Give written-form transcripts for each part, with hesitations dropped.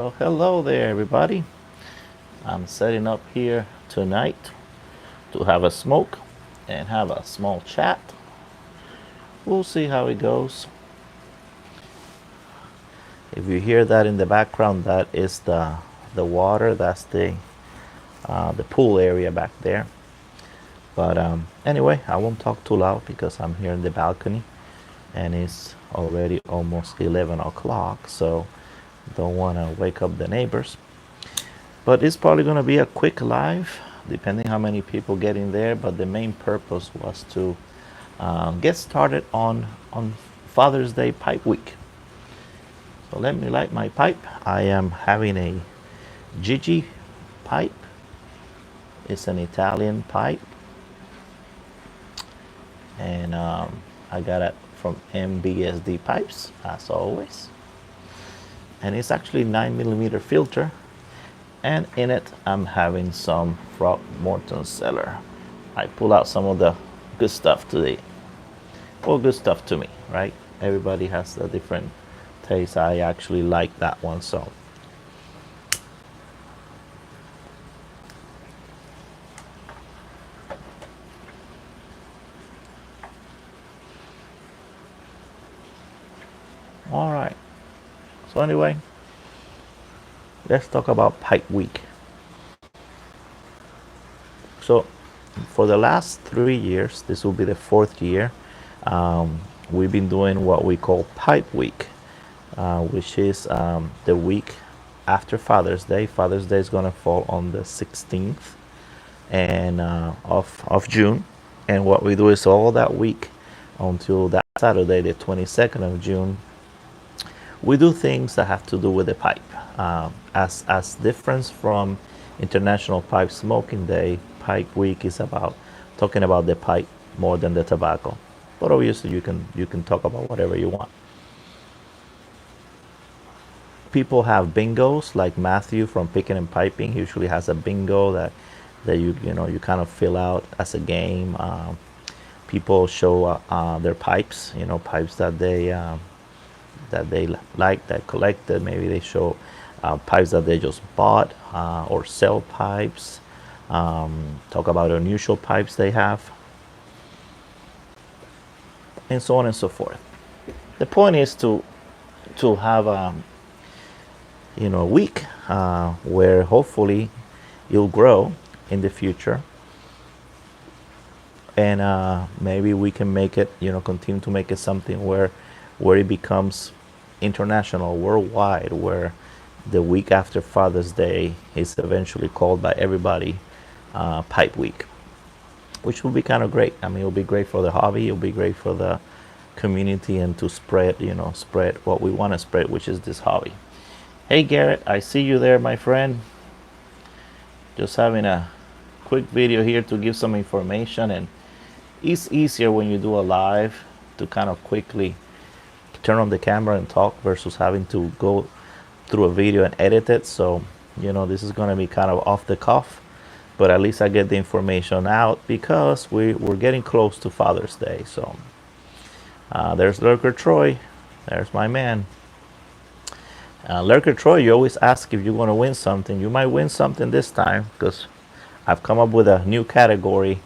Well, hello there, everybody. I'm setting up here tonight to have a smoke and have a small chat. We'll see how it goes. If you hear that in the background, that is the water. That's the pool area back there. But anyway, I won't talk too loud because I'm here in the balcony, and it's already almost 11 o'clock. So don't want to wake up the neighbors. But it's probably going to be a quick live, depending how many people get in there. But the main purpose was to get started on Father's Day Pipe Week. So let me light my pipe. I am having a Gigi pipe. It's an Italian pipe, and I got it from MBSD Pipes, as always. And it's actually 9mm filter, and in it I'm having some Frogmorton Cellar. I pull out some of the good stuff today. Well, good stuff to me, right? Everybody has a different taste. I actually like that one, so all right. So anyway, let's talk about Pipe Week. So for the last 3 years, this will be the fourth year, we've been doing what we call Pipe Week, which is the week after Father's Day. Father's Day is going to fall on the 16th and of June. And what we do is all that week until that Saturday, the 22nd of June, we do things that have to do with the pipe. As different from International Pipe Smoking Day, Pipe Week is about talking about the pipe more than the tobacco. But obviously, you can talk about whatever you want. People have bingos, like Matthew from Picking and Piping. He usually has a bingo that you kind of fill out as a game. People show their pipes, pipes that they like, that collected. Maybe they show pipes that they just bought or sell pipes. Talk about unusual pipes they have, and so on and so forth. The point is to have a week where hopefully you'll grow in the future, and maybe we can make it, continue to make it something where it becomes international, worldwide, where the week after Father's Day is eventually called by everybody Pipe Week, which will be kind of great. I mean, it'll be great for the hobby. It'll be great for the community and to spread what we want to spread, which is this hobby. Hey Garrett, I see you there, my friend. Just having a quick video here to give some information, and it's easier when you do a live to kind of quickly turn on the camera and talk versus having to go through a video and edit it. So this is going to be kind of off the cuff, but at least I get the information out because we're getting close to Father's Day. So there's Lurker Troy. There's my man. Lurker Troy, you always ask if you're going to win something. You might win something this time because I've come up with a new category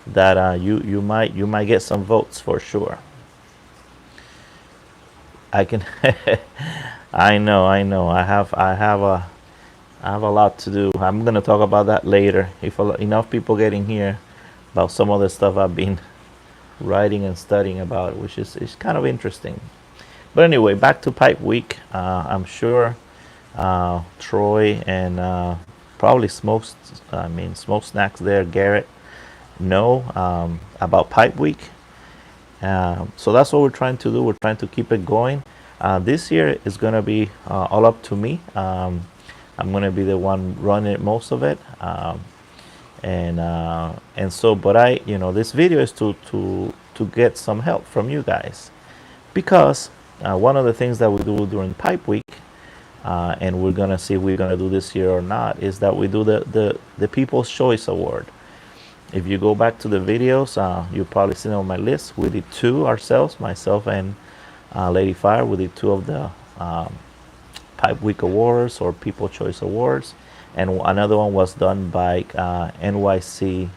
that you might get some votes for sure. I can. I know. I have a lot to do. I'm gonna talk about that later. If enough people get in here about some of the stuff I've been writing and studying about, which is kind of interesting. But anyway, back to Pipe Week. I'm sure Troy and probably Smoke Snacks there, Garrett, know about Pipe Week. So that's what we're trying to do. We're trying to keep it going. This year is going to be all up to me. I'm going to be the one running most of it. And so, but this video is to get some help from you guys, because one of the things that we do during Pipe Week, and we're going to see if we're going to do this year or not, is that we do the People's Choice Award. If you go back to the videos, you've probably seen on my list. We did two ourselves, myself and Lady Fire. We did two of the Pipe Week Awards or People Choice Awards, and another one was done by uh, NYC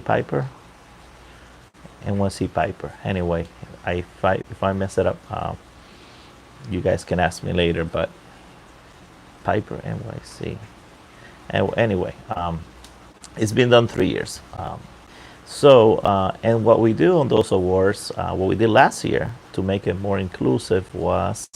Piper, NYC Piper. Anyway, if I mess it up, you guys can ask me later. But Piper NYC. Anyway, it's been done 3 years. And what we do on those awards, what we did last year to make it more inclusive was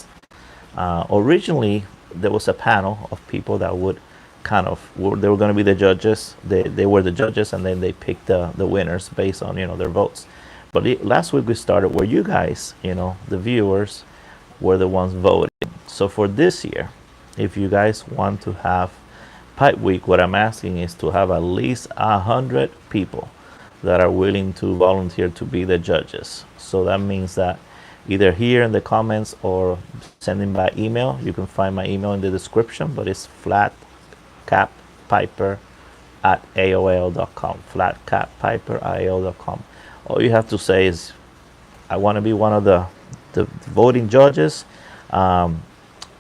originally there was a panel of people that would they were going to be the judges. They were the judges, and then they picked the winners based on their votes. But last week we started where you guys, the viewers, were the ones voting. So for this year, if you guys want to have Pipe Week, what I'm asking is to have at least 100 people that are willing to volunteer to be the judges. So that means that either here in the comments or sending by email. You can find my email in the description, but it's flatcappiper@aol.com. flatcappiper@aol.com. All you have to say is, I want to be one of the voting judges.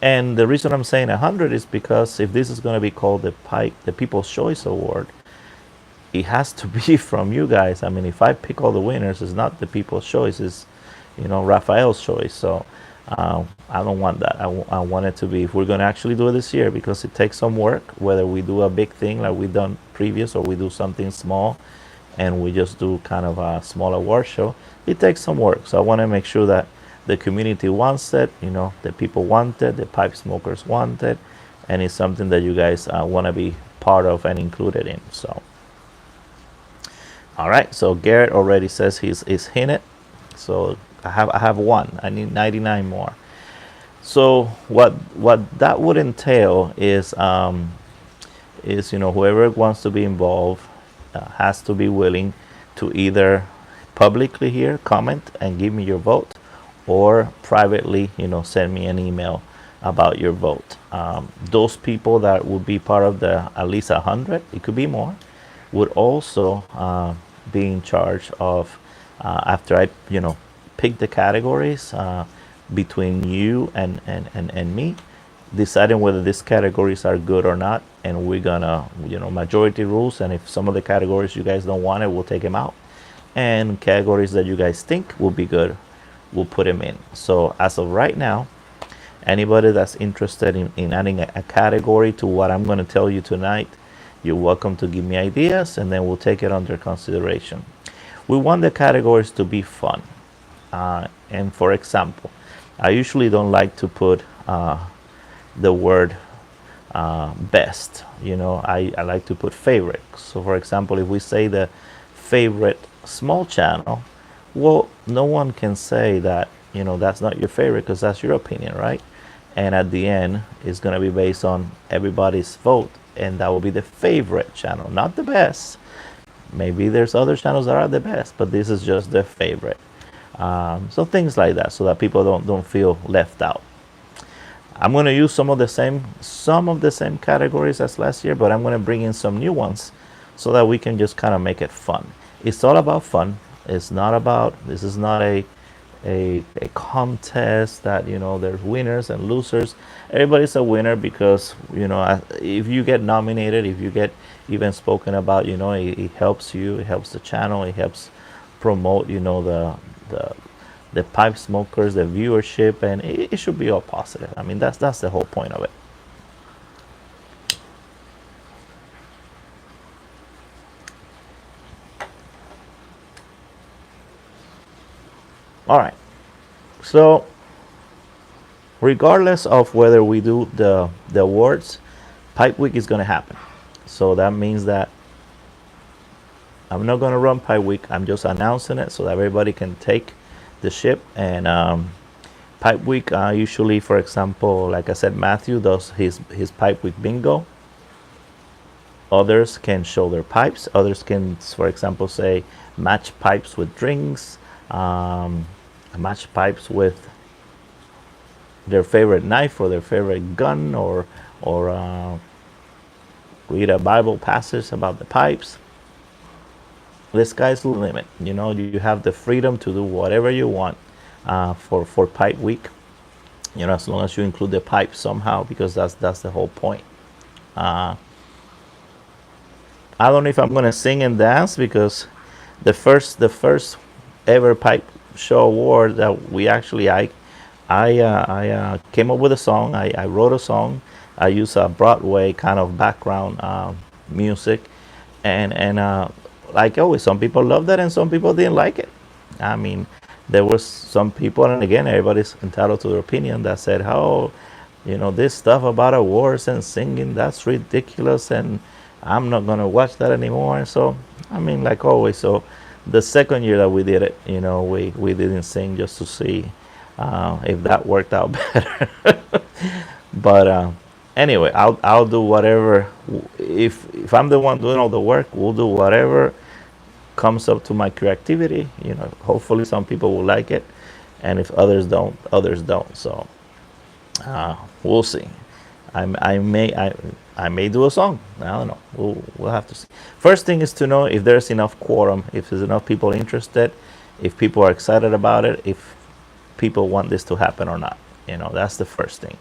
And the reason I'm saying 100 is because if this is going to be called the People's Choice Award, it has to be from you guys. I mean, if I pick all the winners, it's not the People's Choice, it's Rafael's choice. So I don't want that. I want it to be, if we're going to actually do it this year, because it takes some work, whether we do a big thing like we've done previous, or we do something small and we just do kind of a small award show, it takes some work. So I want to make sure that the community wants it, the people want it, the pipe smokers want it, and it's something that you guys want to be part of and included in. So, all right. So Garrett already says he's in it. So I have one. I need 99 more. So what that would entail is whoever wants to be involved has to be willing to either publicly here comment and give me your vote, or privately, send me an email about your vote. Those people that would be part of the at least 100, it could be more, would also be in charge of, after I, pick the categories between you and me, deciding whether these categories are good or not. And we're gonna, majority rules. And if some of the categories you guys don't want it, we'll take them out. And categories that you guys think will be good, we'll put them in. So as of right now, anybody that's interested in adding a category to what I'm going to tell you tonight, you're welcome to give me ideas, and then we'll take it under consideration. We want the categories to be fun. And for example, I usually don't like to put the word best. I like to put favorite. So for example, if we say the favorite small channel, well, no one can say that, that's not your favorite, because that's your opinion, right? And at the end, it's going to be based on everybody's vote, and that will be the favorite channel, not the best. Maybe there's other channels that are the best, but this is just the favorite. So things like that, so that people don't feel left out. I'm going to use some of the same categories as last year, but I'm going to bring in some new ones so that we can just kind of make it fun. It's all about fun. It's not about, this is not a contest that, there's winners and losers. Everybody's a winner because, if you get nominated, if you get even spoken about, it helps you, it helps the channel, it helps promote, the pipe smokers, the viewership, and it should be all positive. I mean, that's the whole point of it. All right. So regardless of whether we do the awards, Pipe Week is going to happen. So that means that I'm not going to run Pipe Week. I'm just announcing it so that everybody can take the ship. And Pipe Week, usually, for example, like I said, Matthew does his Pipe Week bingo. Others can show their pipes. Others can, for example, say match pipes with drinks, match pipes with their favorite knife or their favorite gun, or read a Bible passage about the pipes. The sky's the limit. You have the freedom to do whatever you want for Pipe Week. as long as you include the pipe somehow, because that's the whole point. Uh, I don't know if I'm gonna sing and dance, because the first ever pipe show award that we actually I came up with a song. I wrote a song. I use a Broadway kind of background music, and like always, some people loved it and some people didn't like it. I mean, there was some people, and again, everybody's entitled to their opinion, that said, "Oh, this stuff about awards and singing, that's ridiculous, and I'm not gonna watch that anymore." So, I mean, like always, so the second year that we did it, we didn't sing, just to see if that worked out better. But anyway, I'll do whatever. If I'm the one doing all the work, we'll do whatever comes up to my creativity. Hopefully some people will like it, and if others don't, others don't. So we'll see. I may do a song. I don't know. We'll have to see. First thing is to know if there's enough quorum, if there's enough people interested, if people are excited about it, if people want this to happen or not. That's the first thing.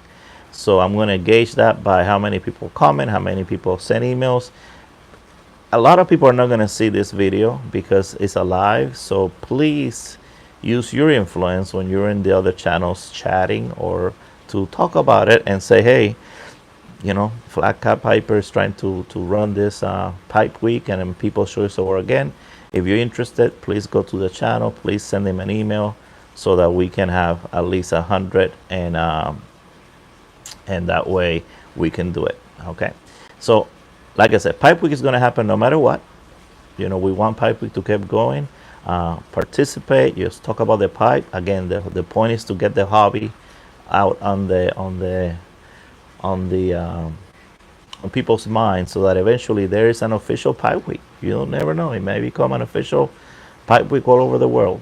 So I'm going to gauge that by how many people comment, how many people send emails. A lot of people are not going to see this video because it's a live. So please use your influence when you're in the other channels chatting, or to talk about it and say, hey, Flat Cap Piper is trying to run this pipe week, and then People's Choice Award again. If you're interested, please go to the channel. Please send them an email so that we can have at least 100, and that way we can do it. Okay. So, like I said, Pipe Week is going to happen no matter what. We want Pipe Week to keep going. Participate. Just talk about the pipe. Again, the point is to get the hobby out on people's minds, so that eventually there is an official Pipe Week. You'll never know. It may become an official Pipe Week all over the world.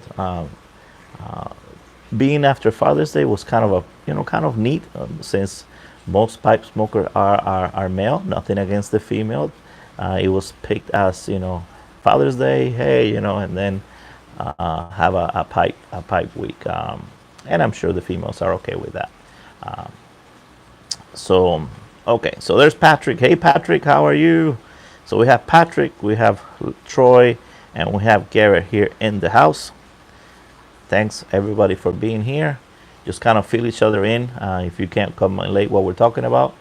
Being after Father's Day was kind of neat, since most pipe smokers are male. Nothing against the female. It was picked as Father's Day, hey, and then have a pipe week, and I'm sure the females are okay with that. So okay, so there's Patrick. Hey Patrick, how are you? So we have Patrick, we have Troy, and we have Garrett here in the house. Thanks everybody for being here. Just kind of fill each other in if you can't come late what we're talking about.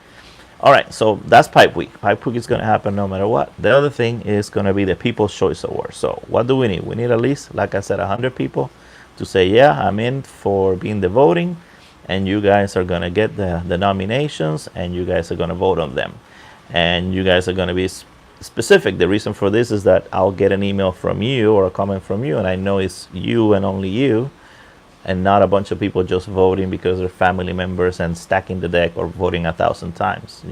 All right, so that's Pipe Week. Pipe Week is going to happen no matter what. The other thing is going to be the People's Choice Award. So what do we need? We need at least, like I said, 100 people to say, yeah, I'm in for being the voting, and you guys are going to get the nominations, and you guys are going to vote on them. And you guys are going to be specific. The reason for this is that I'll get an email from you or a comment from you, and I know it's you and only you, and not a bunch of people just voting because they're family members and stacking the deck or voting 1,000 times.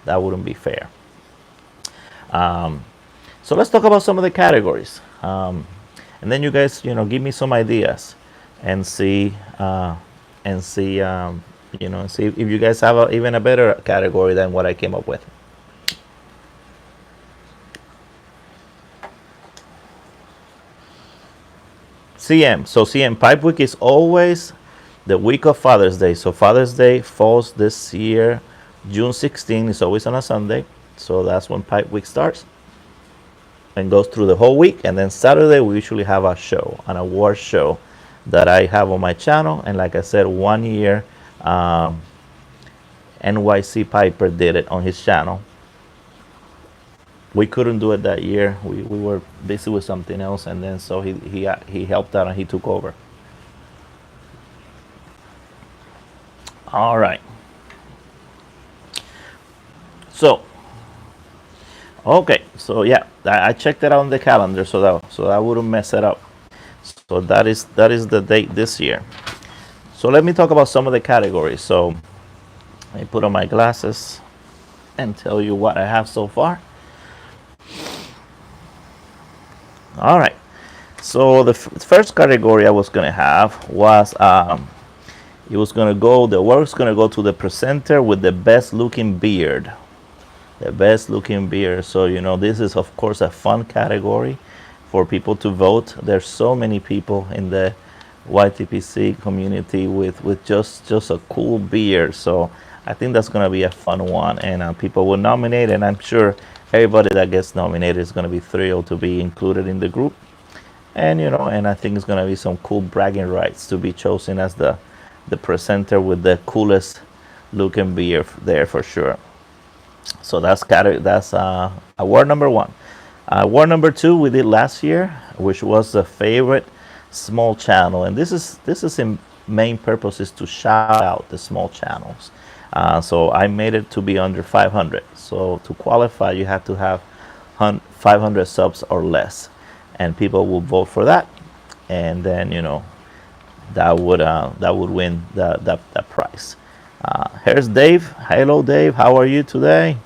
That wouldn't be fair. So let's talk about some of the categories, and then you guys give me some ideas, and see if you guys have even a better category than what I came up with. CM. So CM, Pipe Week is always the week of Father's Day. So Father's Day falls this year, June 16. It's always on a Sunday. So that's when Pipe Week starts and goes through the whole week. And then Saturday, we usually have a show, an award show that I have on my channel. And like I said, 1 year, NYC Piper did it on his channel. We couldn't do it that year. We were busy with something else, and then so he helped out and he took over. All right. So, okay. So yeah, I checked it out on the calendar so that wouldn't mess it up. So that is the date this year. So let me talk about some of the categories. So I put on my glasses and tell you what I have so far. All right, so the first category I was going to have was it was going to go, the award was going to go to the presenter with the best looking beard. The best looking beard. So this is of course a fun category for people to vote. There's so many people in the YTPC community with just a cool beer. So I think that's gonna be a fun one, and people will nominate, and I'm sure everybody that gets nominated is gonna be thrilled to be included in the group. And and I think it's gonna be some cool bragging rights to be chosen as the presenter with the coolest looking beer there for sure. So that's award number one. Award number two we did last year, which was the favorite small channel, and this is in main purpose is to shout out the small channels. So I made it to be under 500. So to qualify, you have to have 500 subs or less, and people will vote for that, and then that would win that prize. Here's Dave. Hello, Dave. How are you today?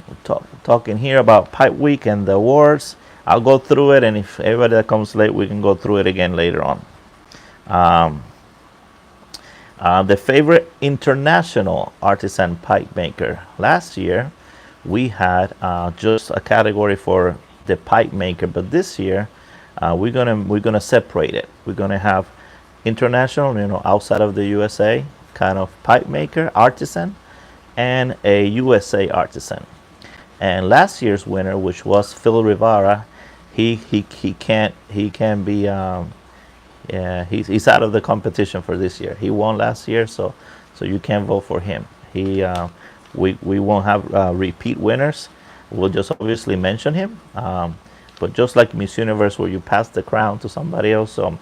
We're talking here about Pipe Week and the awards. I'll go through it, and if everybody that comes late, we can go through it again later on. The favorite international artisan pipe maker. Last year, we had just a category for the pipe maker, but this year we're gonna separate it. We're gonna have international, outside of the USA, kind of pipe maker artisan, and a USA artisan. And last year's winner, which was Phil Rivara, he can't be yeah, he's out of the competition for this year. He won last year, so you can't vote for him. We won't have repeat winners. We'll just obviously mention him, but just like Miss Universe, where you pass the crown to somebody else, so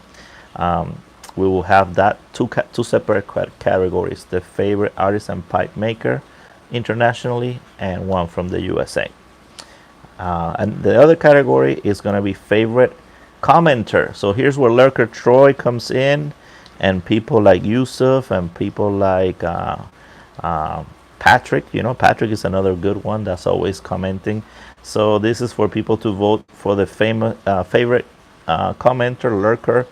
we will have that two separate categories: the favorite artisan pipe maker internationally, and one from the USA. And the other category is going to be favorite commenter. So here's where Lurker Troy comes in, and people like Yusuf, and people like Patrick. Patrick is another good one that's always commenting. So this is for people to vote for the favorite commenter, lurker,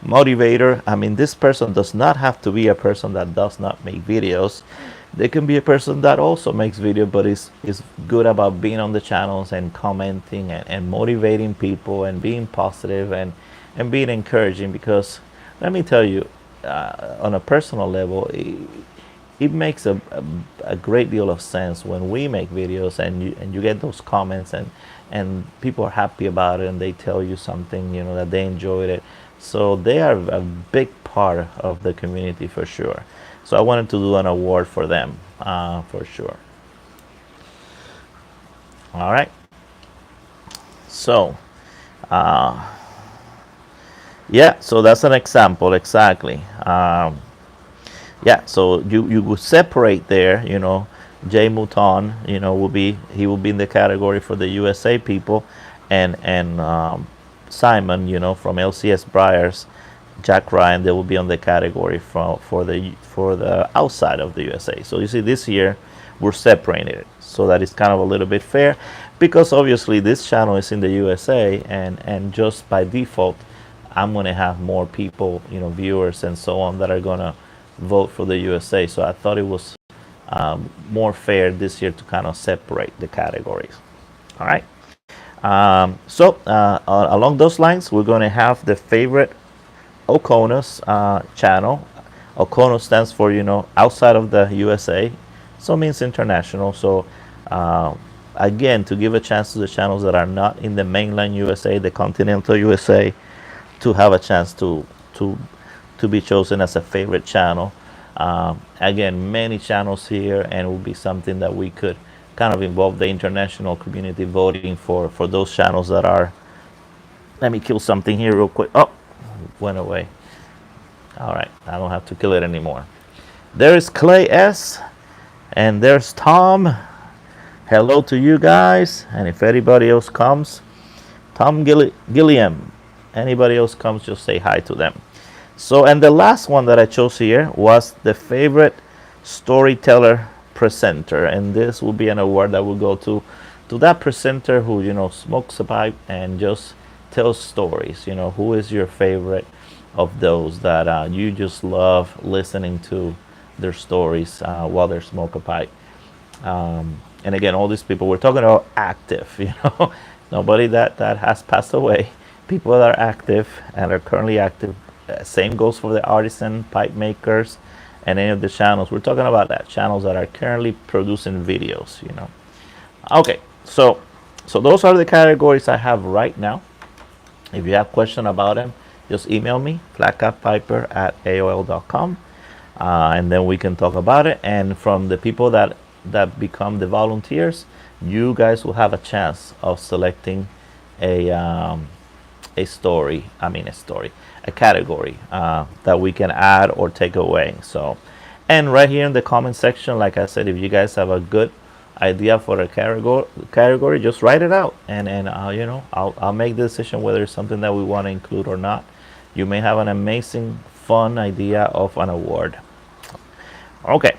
motivator. I mean, this person does not have to be a person that does not make videos. They can be a person that also makes video, but is good about being on the channels and commenting and motivating people and being positive and being encouraging. Because let me tell you, on a personal level, it makes a great deal of sense when we make videos and you get those comments and people are happy about it, and they tell you something, that they enjoyed it. So they are a big part of the community for sure. So I wanted to do an award for them, for sure. All right. So, yeah, so that's an example, exactly. Yeah, so you would separate there, Jay Mouton, he will be in the category for the USA people, and Simon, from LCS Briars, Jack Ryan, they will be on the category for the outside of the USA. So you see, this year we're separating it so that it's kind of a little bit fair, because obviously this channel is in the USA, and just by default, I'm going to have more people, viewers and so on, that are going to vote for the USA. So I thought it was more fair this year to kind of separate the categories. All right. So along those lines, we're going to have the favorite Okonos channel. Okonos stands for, outside of the USA, so it means international. So again, to give a chance to the channels that are not in the mainland USA, the continental USA, to have a chance to be chosen as a favorite channel. Again, many channels here, and it will be something that we could kind of involve the international community voting for those channels that are. Let me kill something here real quick. Oh, went away. All right, I don't have to kill it anymore. There's Clay S, and there's Tom. Hello to you guys, and if anybody else comes, Tom Gilliam, anybody else comes, just say hi to them. So, and the last one that I chose here was the favorite storyteller presenter, and this will be an award that will go to that presenter who smokes a pipe and just tells stories. Who is your favorite of those that you just love listening to their stories while they smoke a pipe? And again, all these people we're talking about active, nobody that has passed away. People that are active and are currently active Same goes for the artisan pipe makers and any of the channels. We're talking about that channels that are currently producing videos. Okay, so those are the categories I have right now. If you have questions about them, just email me, flatcatpiper@aol.com, and then we can talk about it. And from the people that become the volunteers, you guys will have a chance of selecting a story. A category that we can add or take away. So, and right here in the comment section, like I said, if you guys have a good idea for a category, just write it out, and I'll make the decision whether it's something that we want to include or not. You may have an amazing, fun idea of an award. Okay,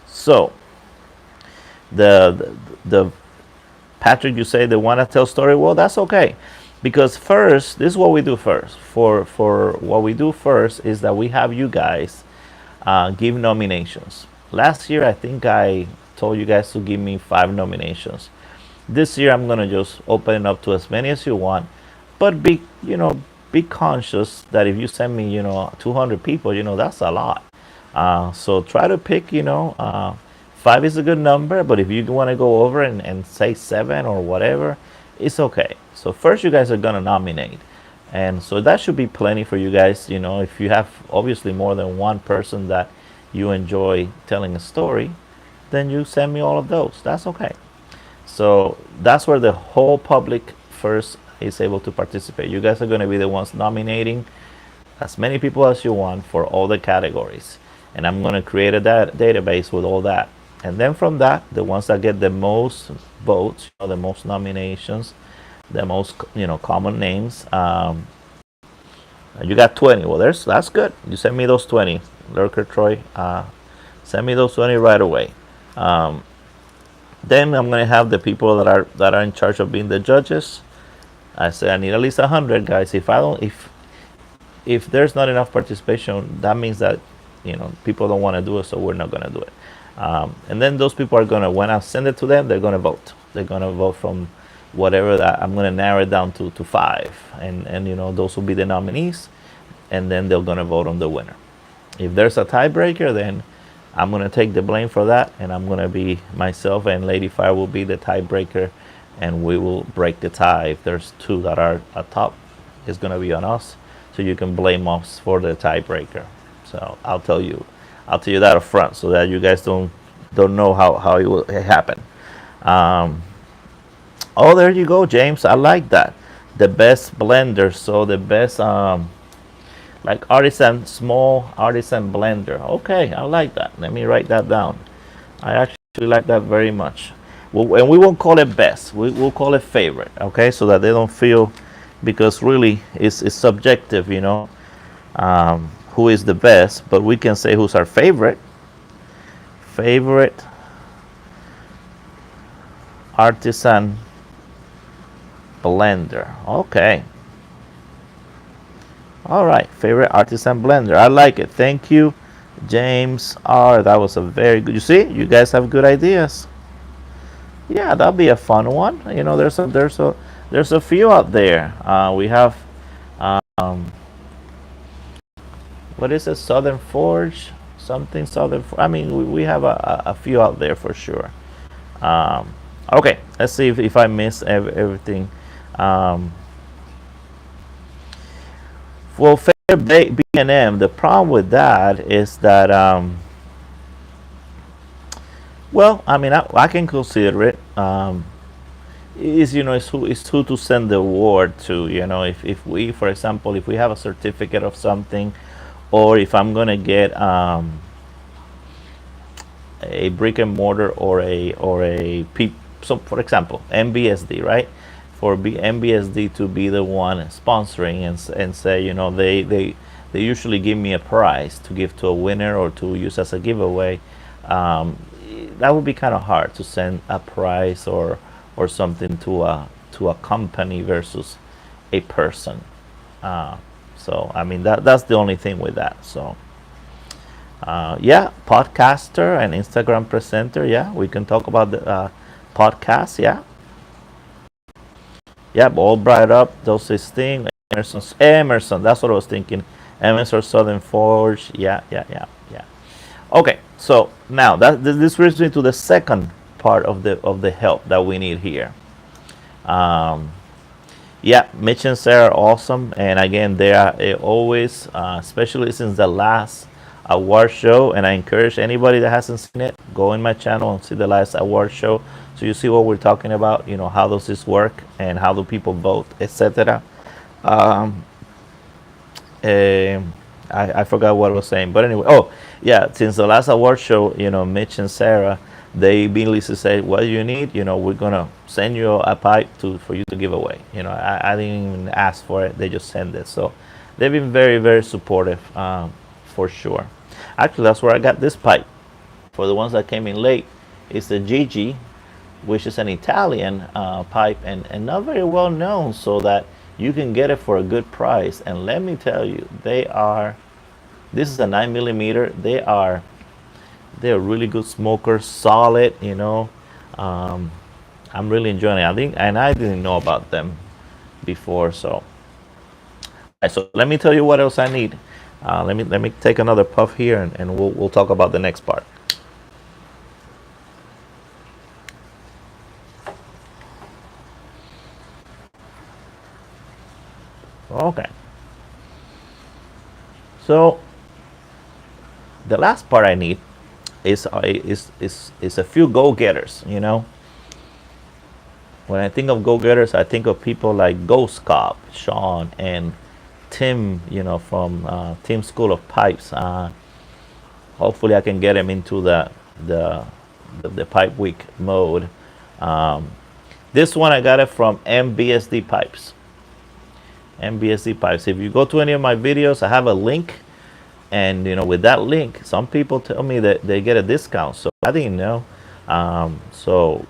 so the Patrick, you say they want to tell story. Well, that's okay, because first, this is what we do first. For what we do first is that we have you guys give nominations. Last year, I think I told you guys to give me 5 nominations. This year, I'm gonna just open it up to as many as you want, but be conscious that if you send me 200 people, that's a lot. So try to pick 5 is a good number, but if you want to go over and say 7 or whatever, it's okay. So first, you guys are gonna nominate, and so that should be plenty for you guys. If you have obviously more than one person that you enjoy telling a story, then you send me all of those. That's okay. So that's where the whole public first is able to participate. You guys are going to be the ones nominating as many people as you want for all the categories, and I'm going to create a database with all that. And then from that, the ones that get the most votes, the most nominations, the most common names. You got 20. Well, that's good. You send me those 20, Lurker Troy. Send me those 20 right away. Then I'm gonna have the people that are in charge of being the judges. I say I need at least 100 guys. If there's not enough participation, that means that people don't want to do it, so we're not gonna do it. And then those people are gonna, when I send it to them, they're gonna vote. They're gonna vote from whatever that I'm gonna narrow it down to 5, and those will be the nominees, and then they're gonna vote on the winner. If there's a tiebreaker, then I'm gonna take the blame for that, and I'm gonna be myself and Lady Fire will be the tiebreaker, and we will break the tie. If there's 2 that are at top, it's gonna be on us. So you can blame us for the tiebreaker. So I'll tell you that up front, so that you guys don't know how it will happen. Oh, there you go, James. I like that. The best blender. So the best like small artisan blender. Okay, I like that. Let me write that down. I actually like that very much. Well, and we won't call it best. We'll call it favorite. Okay, so that they don't feel, because really it's subjective, who is the best. But we can say who's our favorite. Favorite artisan blender. Okay. All right, favorite artisan blender. I like it. Thank you, James R. That was a very good. You see, you guys have good ideas. Yeah, that'll be a fun one. There's a few out there. We have what is it? Southern Forge, something Southern. I mean, we have a few out there for sure. Okay, let's see if I miss everything. Well, favorite B&M. The problem with that is that, well, I mean, I can consider it. It's who to send the award to. If we, for example, if we have a certificate of something, or if I'm gonna get a brick and mortar or a so for example, MBSD, right? For MBSD to be the one sponsoring and say, they usually give me a prize to give to a winner or to use as a giveaway. That would be kind of hard to send a prize or something to a company versus a person. So I mean that's the only thing with that. So yeah, podcaster and Instagram presenter. Yeah, we can talk about the podcast. Yeah. Yep, all brought up. Those is thing. Emerson. That's what I was thinking. MSR Southern Forge. Yeah, yeah, yeah, yeah. Okay, so now this brings me to the second part of the help that we need here. Um, yeah, Mitch and Sarah are awesome, and again, they are always, especially since the last award show. And I encourage anybody that hasn't seen it, go in my channel and see the last award show, so you see what we're talking about. You know, how does this work and how do people vote, etc. Um, I forgot what I was saying, but anyway. Oh, yeah. Since the last award show, you know, Mitch and Sarah, they immediately said, "What do you need? You know, we're gonna send you a pipe to for you to give away." You know, I didn't even ask for it; they just sent it. So they've been very, very supportive, for sure. Actually, that's where I got this pipe. For the ones that came in late, it's the Gigi, which is an Italian pipe, and not very well known, so that you can get it for a good price. And let me tell you, this is a 9 millimeter. They're really good smokers, solid. You know, I'm really enjoying it. I didn't know about them before. So, so let me tell you what else I need. Let me take another puff here, and we'll talk about the next part. Okay. So the last part I need is a few go-getters. You know, when I think of go-getters, I think of people like Ghost Cop, Sean, and Tim. You know, from Tim School of Pipes. Hopefully, I can get him into the Pipe Week mode. This one I got it from MBSD Pipes. MBSD Pipes. If you go to any of my videos, I have a link, and you know, with that link, some people tell me that they get a discount. So I didn't know. So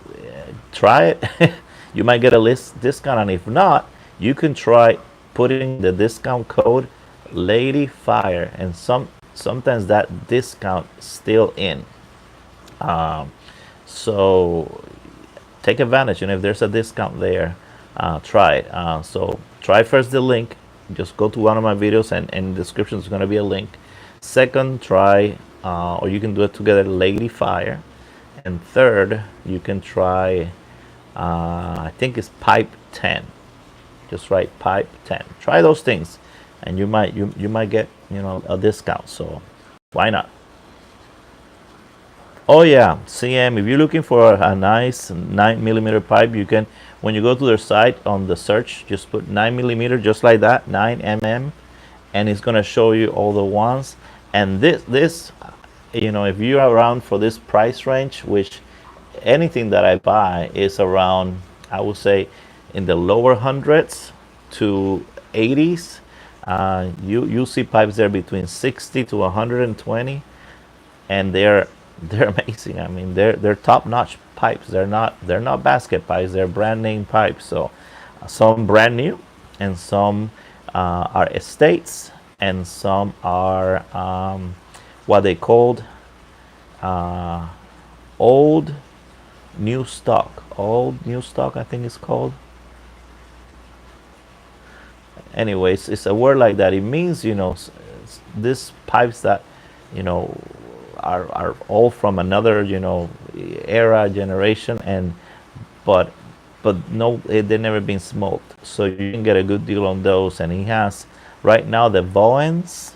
try it. You might get a list discount, and if not, you can try putting the discount code Lady Fire, and sometimes that discount still in. So take advantage, and if there's a discount there, try it. So try first the link. Just go to one of my videos, and in the description is going to be a link. Second, try, or you can do it together, Lady Fire. And third, you can try, I think it's Pipe 10. Just write Pipe 10. Try those things, and you might get, you know, a discount. So why not? Oh yeah, CM. If you're looking for a nice 9 millimeter pipe, you can, when you go to their site on the search, just put 9 millimeter, just like that, 9 mm, and it's gonna show you all the ones. And this, you know, if you're around for this price range, which anything that I buy is around, I would say, in the lower hundreds to 80s. You see pipes there between 60 to 120, and they're amazing. I mean, they're top-notch pipes. They're not basket pipes. They're brand name pipes. So some brand new, and some are estates, and some are what they called old new stock. Old new stock, I think it's called. Anyways, it's a word like that. It means, you know, these pipes that, you know, are all from another, you know, era, generation, and but no, they've never been smoked, so you can get a good deal on those. And he has right now the Vaughns,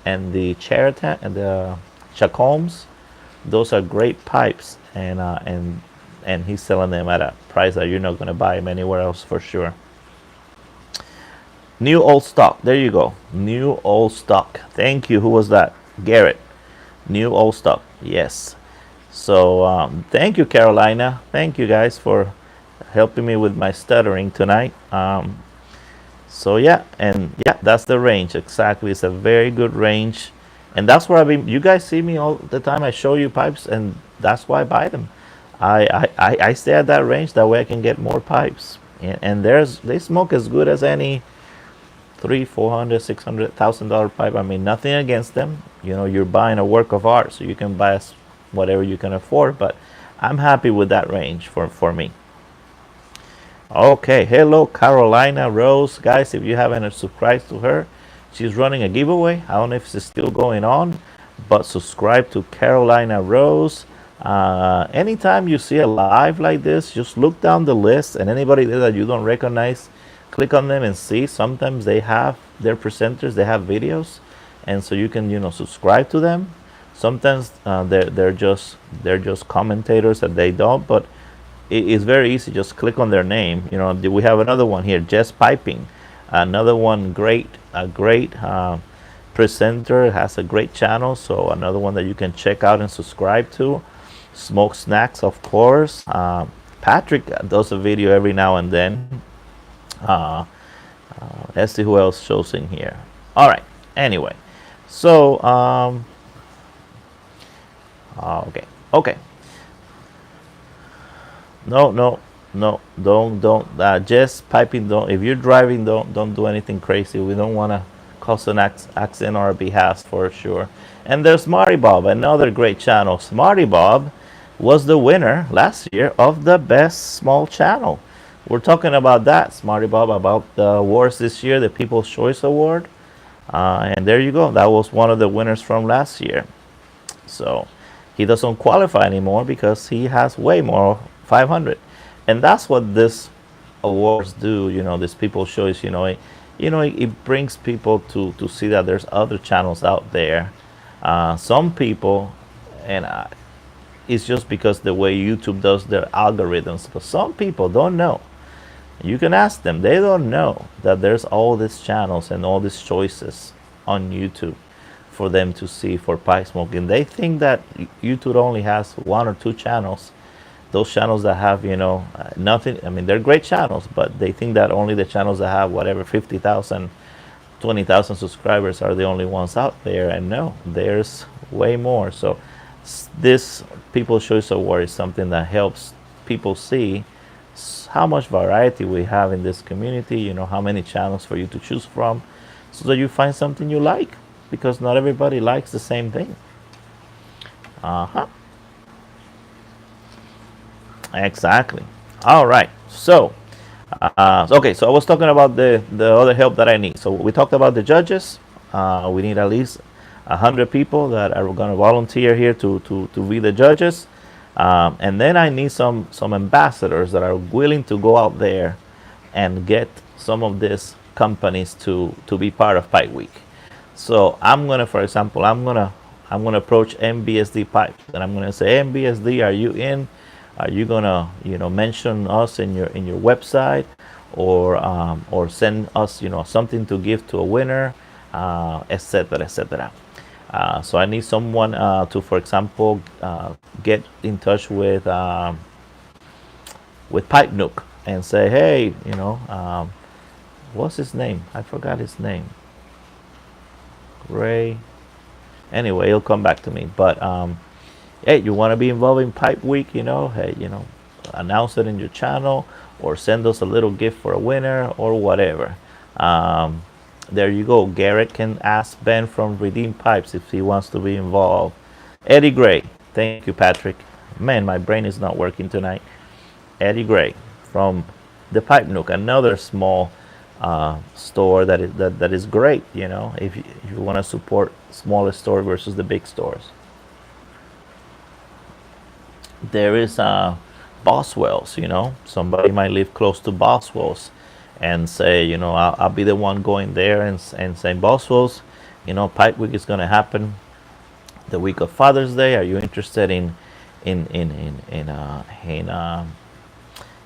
and the Cheriton and the Chacombs. Those are great pipes, and he's selling them at a price that you're not going to buy them anywhere else for sure. New old stock. There you go. New old stock. Thank you. Who was that? Garrett. New old stock. Yes. So thank you, Carolina. Thank you guys for helping me with my stuttering tonight. So yeah, and yeah, that's the range exactly. It's a very good range, and that's where I've been. You guys see me all the time. I show you pipes, and that's why I buy them. I stay at that range. That way I can get more pipes, and they smoke as good as any $300, $400, $600,000 pipe. I mean, nothing against them. You know, you're buying a work of art, so you can buy whatever you can afford. But I'm happy with that range for me. Okay, hello Carolina Rose, guys. If you haven't subscribed to her, she's running a giveaway. I don't know if it's still going on, but subscribe to Carolina Rose. Anytime you see a live like this, just look down the list, and anybody there that you don't recognize, click on them and see. Sometimes they have their presenters, they have videos, and so you can subscribe to them. Sometimes they're just commentators that they don't, but it's very easy. Just click on their name. We have another one here, Jess Piping, another one, a great presenter, has a great channel. So another one that you can check out and subscribe to. Smoke Snacks, of course. Patrick does a video every now and then. Uh, let's see who else shows in here. All right. Anyway, so okay, okay. No, no, no. Don't. Just piping. Don't. If you're driving, don't do anything crazy. We don't want to cause an accident on our behalf for sure. And there's Smarty Bob, another great channel. Smarty Bob was the winner last year of the best small channel. We're talking about that, Smarty Bob, about the awards this year, the People's Choice Award. And there you go. That was one of the winners from last year. So he doesn't qualify anymore because he has way more 500, and that's what this awards do. This People's Choice. It brings people to see that there's other channels out there. Some people, and it's just because the way YouTube does their algorithms, but some people don't know. You can ask them; they don't know that there's all these channels and all these choices on YouTube for them to see for pipe smoking. They think that YouTube only has one or two channels. Those channels that have, nothing. I mean, they're great channels, but they think that only the channels that have whatever 50,000, 20,000 subscribers are the only ones out there. And no, there's way more. So this People's Choice Award is something that helps people see how much variety we have in this community, how many channels for you to choose from, so that you find something you like, because not everybody likes the same thing. Uh-huh. Exactly. All right. So, okay. So I was talking about the other help that I need. So we talked about the judges. We need at least 100 people that are going to volunteer here to be the judges, and then I need some ambassadors that are willing to go out there and get some of these companies to be part of Pipe Week. So I'm gonna, for example, I'm gonna approach MBSD Pipes, and I'm gonna say, MBSD, are you in? Are you gonna mention us in your website, or send us something to give to a winner, etc., etc. So I need someone to, for example, get in touch with Pipe Nook and say, hey, what's his name? I forgot his name. Ray. Anyway, he'll come back to me. But hey, you want to be involved in Pipe Week? Hey, announce it in your channel, or send us a little gift for a winner, or whatever. There you go. Garrett can ask Ben from Redeem Pipes if he wants to be involved. Eddie Gray. Thank you, Patrick. Man, my brain is not working tonight. Eddie Gray from the Pipe Nook, another small store that is great. If you want to support smaller store versus the big stores. There is Boswell's. Somebody might live close to Boswell's and say, I'll be the one going there and say, Boswell's, Pipe Week is going to happen the week of Father's Day. Are you interested in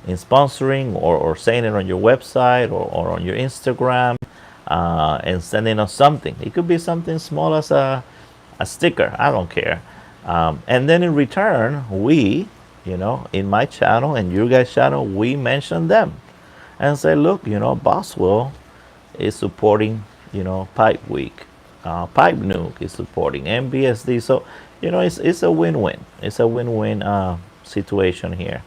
sponsoring, or saying it on your website, or on your Instagram, and sending us something? It could be something small as a sticker. I don't care. And then in return, we, in my channel and your guys' channel, we mention them and say, look, Boswell is supporting, Pipe Week. Pipe Nook is supporting MBSD. So, it's a win-win. It's a win-win situation here.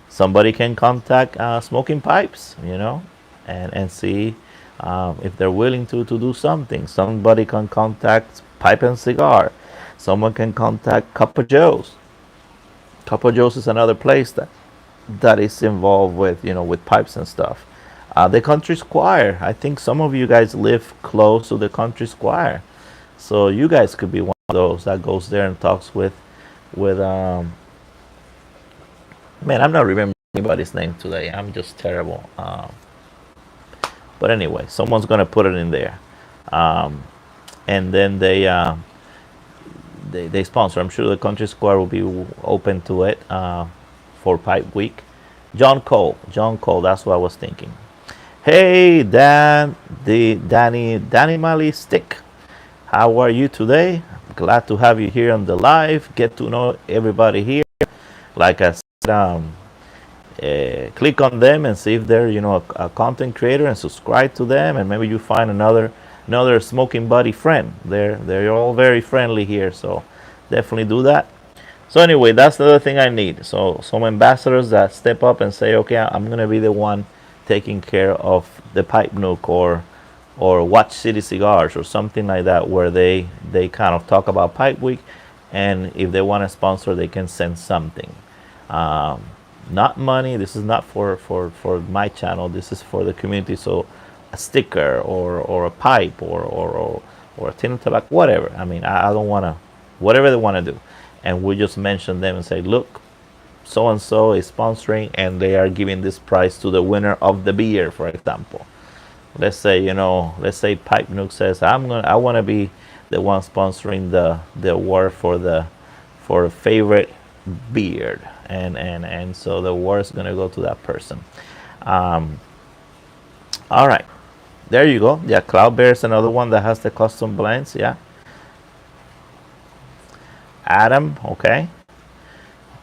Somebody can contact Smoking Pipes, and see if they're willing to do something. Somebody can contact Pipe and Cigar. Someone can contact Cup of Joe's. Cup of Joe's is another place that is involved with, with pipes and stuff. The country squire. I think some of you guys live close to the country squire, so you guys could be one of those that goes there and talks with. Man, I'm not remembering anybody's name today. I'm just terrible. But anyway, someone's gonna put it in there, um, and then they sponsor. I'm sure the country square will be open to it for Pipe Week. John Cole. John Cole. That's what I was thinking. Hey, Dan, Danny Mali Stick. How are you today? Glad to have you here on the live. Get to know everybody here. Like I said, click on them and see if they're a content creator and subscribe to them, and maybe you find another smoking buddy friend. They're all very friendly here, so definitely do that. So anyway, that's the other thing I need. So some ambassadors that step up and say, okay, I'm gonna be the one taking care of the Pipe Nook or Watch City Cigars or something like that, where they kind of talk about Pipe Week, and if they want to sponsor, they can send something. Not money. This is not for my channel. This is for the community. So a sticker or a pipe or a tin of tobacco, whatever. I mean, I don't want to, whatever they want to do. And we just mention them and say, look, so and so is sponsoring, and they are giving this prize to the winner of the beer, for example. Let's say Pipe Nook says, I want to be the one sponsoring the award for favorite beard, and so the award is gonna go to that person. All right, there you go. Yeah, Cloud Bear is another one that has the custom blends. Yeah, Adam. Okay,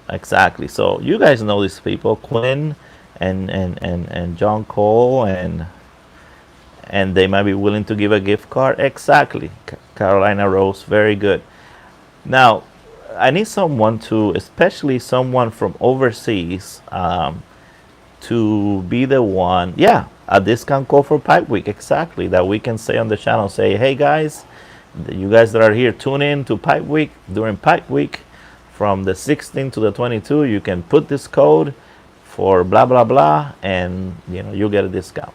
exactly. So you guys know these people, Quinn and John Cole, and they might be willing to give a gift card. Exactly, Carolina Rose. Very good. Now, I need someone to, especially someone from overseas, to be the one. Yeah, a discount code for Pipe Week. Exactly, that we can say on the channel. Say, hey guys, you guys that are here, tune in to Pipe Week during Pipe Week from the 16th to the 22. You can put this code for blah blah blah, and you get a discount.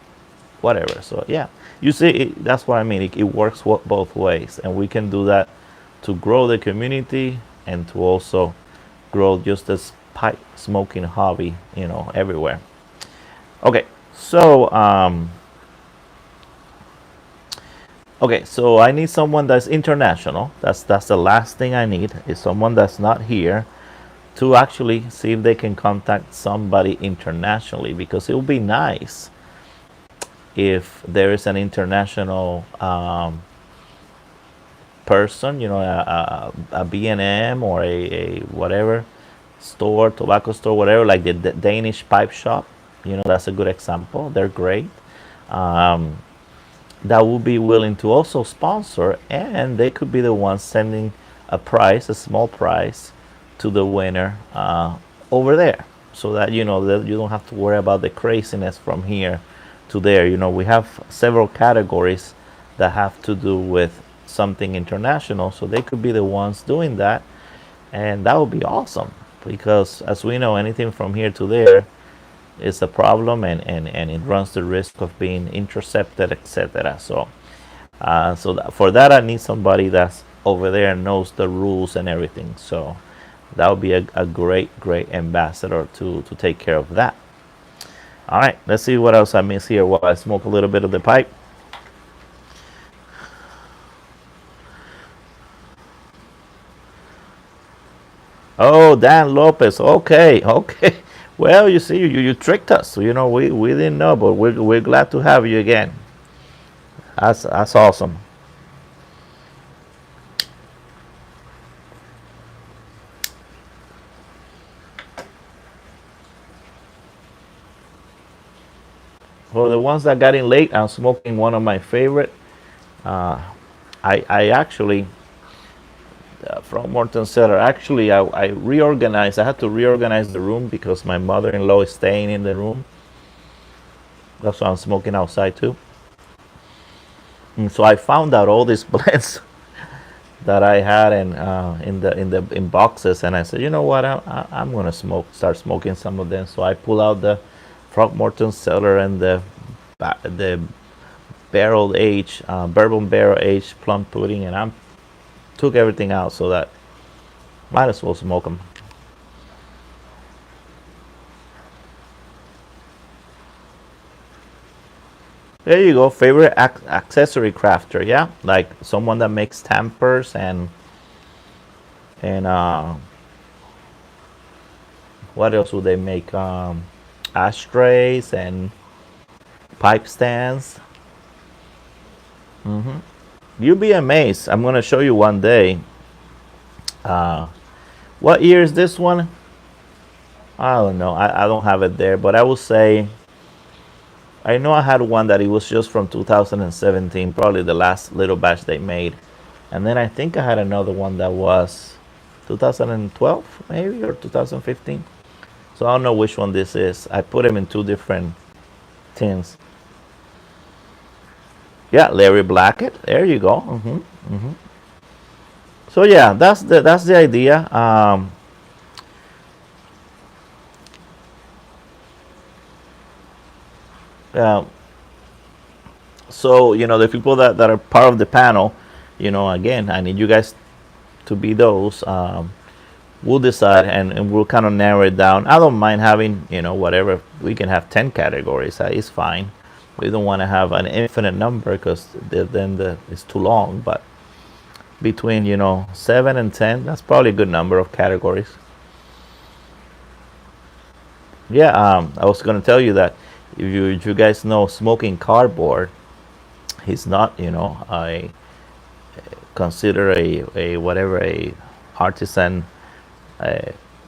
Whatever. So yeah, you see, that's what I mean. It works both ways, and we can do that to grow the community and to also grow just this pipe smoking hobby, everywhere. Okay, so so I need someone that's international. That's the last thing I need, is someone that's not here, to actually see if they can contact somebody internationally, because it would be nice if there is an international person, a B&M or a whatever store, tobacco store, whatever, like the Danish Pipe Shop. That's a good example. They're great. That would be willing to also sponsor, and they could be the ones sending a small prize, to the winner over there, so that that you don't have to worry about the craziness from here to there. We have several categories that have to do with something international, so they could be the ones doing that, and that would be awesome, because as we know, anything from here to there is a problem, and it runs the risk of being intercepted, etc. So for that, I need somebody that's over there and knows the rules and everything. So that would be a great ambassador to take care of that. All right, let's see what else I miss here while I smoke a little bit of the pipe. Oh, Dan Lopez. Okay. Well, you see, you tricked us. We didn't know, but we're glad to have you again. That's awesome. For the ones that got in late, I'm smoking one of my favorite. I actually, from Morton Cellar, actually, I reorganized. I had to reorganize the room because my mother-in-law is staying in the room. That's why I'm smoking outside too. And so I found out all these blends that I had in boxes, and I said, you know what, I'm gonna start smoking some of them. So I pull out the Throckmorton Cellar and the barrel aged bourbon barrel aged plum pudding, and I took everything out so that might as well smoke them. There you go. Favorite accessory crafter, yeah, like someone that makes tampers and what else would they make? Ashtrays and pipe stands. You'll be amazed. I'm gonna show you one day. Uh, what year is this one? I don't know. I don't have it there, but I will say I know I had one that it was just from 2017, probably the last little batch they made. And then I think I had another one that was 2012 maybe or 2015. So I don't know which one this is. I put them in two different tins. Yeah, Larry Blackett. There you go. So yeah, that's the idea. Uh, so the people that are part of the panel, again, I need you guys to be those. We'll decide and we'll kind of narrow it down. I don't mind having whatever. We can have 10 categories. It's fine. We don't want to have an infinite number because then it's too long. But between 7 and 10, that's probably a good number of categories. Yeah, I was going to tell you that if you guys know smoking cardboard, he's not I consider a whatever a artisan